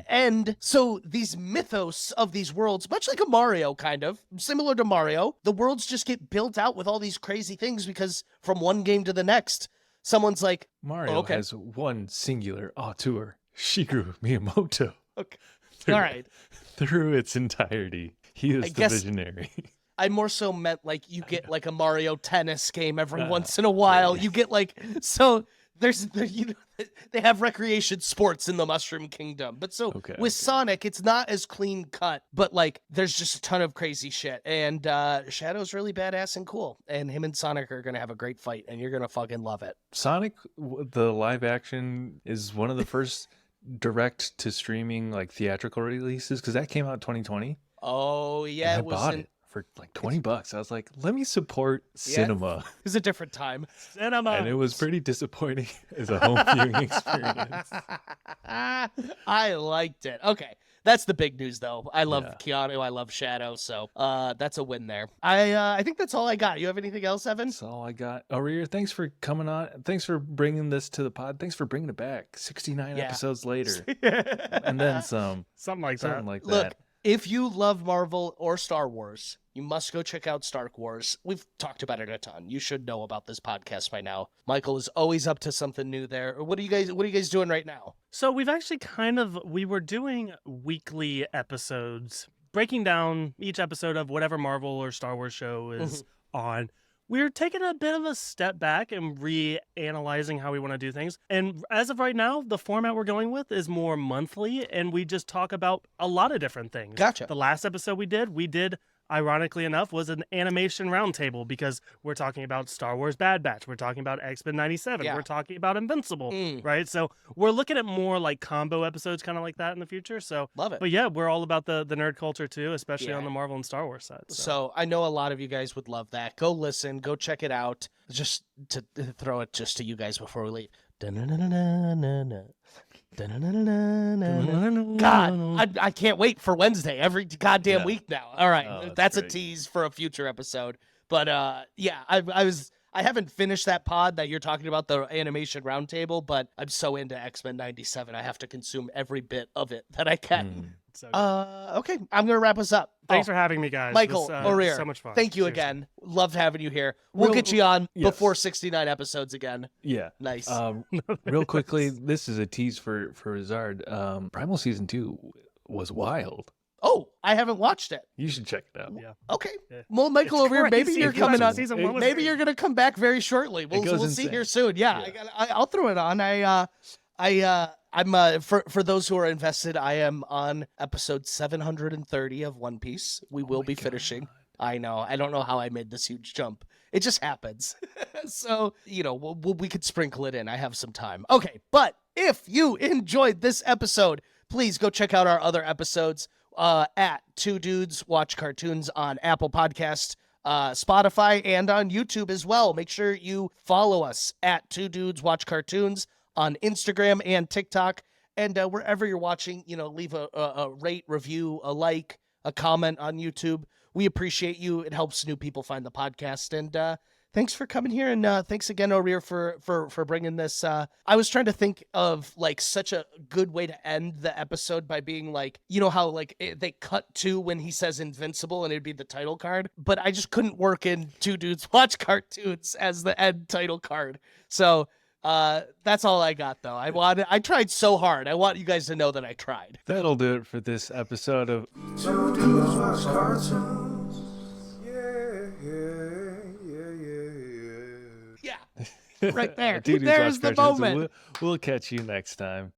And so these mythos of these worlds, much like a Mario kind of, similar to Mario, the worlds just get built out with all these crazy things because from one game to the next, someone's like, Mario has one singular auteur, Shigeru Miyamoto. Okay. Through, All right. Through its entirety. He is the visionary. I more so meant like you get like a Mario tennis game every once in a while. You get like, so there's they have recreation sports in the Mushroom Kingdom. But with Sonic, it's not as clean cut, but like there's just a ton of crazy shit. And Shadow's really badass and cool. And him and Sonic are going to have a great fight and you're going to fucking love it. Sonic, the live action, is one of the first direct to streaming like theatrical releases because that came out in 2020. Oh yeah, I bought it for like $20. I was like, let me support cinema. It was a different time. Cinema. And it was pretty disappointing as a home viewing experience. I liked it. Okay. That's the big news, though. I love Keanu. I love Shadow. So that's a win there. I think that's all I got. You have anything else, Evan? That's all I got. Arir, thanks for coming on. Thanks for bringing this to the pod. Thanks for bringing it back 69 episodes later. And then some. Something like that. Look, if you love Marvel or Star Wars, you must go check out Star Wars. We've talked about it a ton. You should know about this podcast by now. Michael is always up to something new there. What are you guys doing right now? So we've actually we were doing weekly episodes, breaking down each episode of whatever Marvel or Star Wars show is on. We're taking a bit of a step back and reanalyzing how we want to do things. And as of right now, the format we're going with is more monthly, and we just talk about a lot of different things. Gotcha. The last episode we did, ironically enough, was an animation roundtable because we're talking about Star Wars Bad Batch. We're talking about X-Men 97. Yeah. We're talking about Invincible, right? So we're looking at more like combo episodes kind of like that in the future. So love it. But yeah, we're all about the nerd culture too, especially on the Marvel and Star Wars side. So I know a lot of you guys would love that. Go listen, go check it out. Just to throw it just to you guys before we leave. God, I can't wait for Wednesday every goddamn week now. All right, that's great. A tease for a future episode. But I haven't finished that pod that you're talking about, the animation roundtable, but I'm so into X-Men 97. I have to consume every bit of it that I can. So okay, I'm gonna wrap us up. Thanks for having me, guys. Michael, Arir, so much fun. Thank you again. Loved having you here. We'll get you on before 69 episodes again. Yeah. Nice. Real quickly, this is a tease for Zard. Primal Season 2 was wild. Oh, I haven't watched it. You should check it out. Yeah. Okay. Well, Michael over here, maybe you're coming on. Maybe you're gonna come back very shortly. We'll see here soon. Yeah. I'll throw it on. I'm for those who are invested, I am on episode 730 of One Piece. We will be finishing. I know. I don't know how I made this huge jump. It just happens. So, we could sprinkle it in. I have some time. Okay, but if you enjoyed this episode, please go check out our other episodes at Two Dudes Watch Cartoons on Apple Podcasts, Spotify, and on YouTube as well. Make sure you follow us at Two Dudes Watch Cartoons on Instagram and TikTok, and wherever you're watching, leave a rate, review, a like, a comment on YouTube. We appreciate you. It helps new people find the podcast, and thanks for coming here, and thanks again, Arir, for bringing this. I was trying to think of like such a good way to end the episode by being like, how like they cut to when he says Invincible and it'd be the title card, but I just couldn't work in Two Dudes Watch Cartoons as the end title card. So that's all I got, though. I tried so hard. I want you guys to know that I tried. That'll do it for this episode of Two Dudes Watch Cartoons. Yeah. Right there. Dude Who's There's Watch the Cartoons. moment. We'll catch you next time.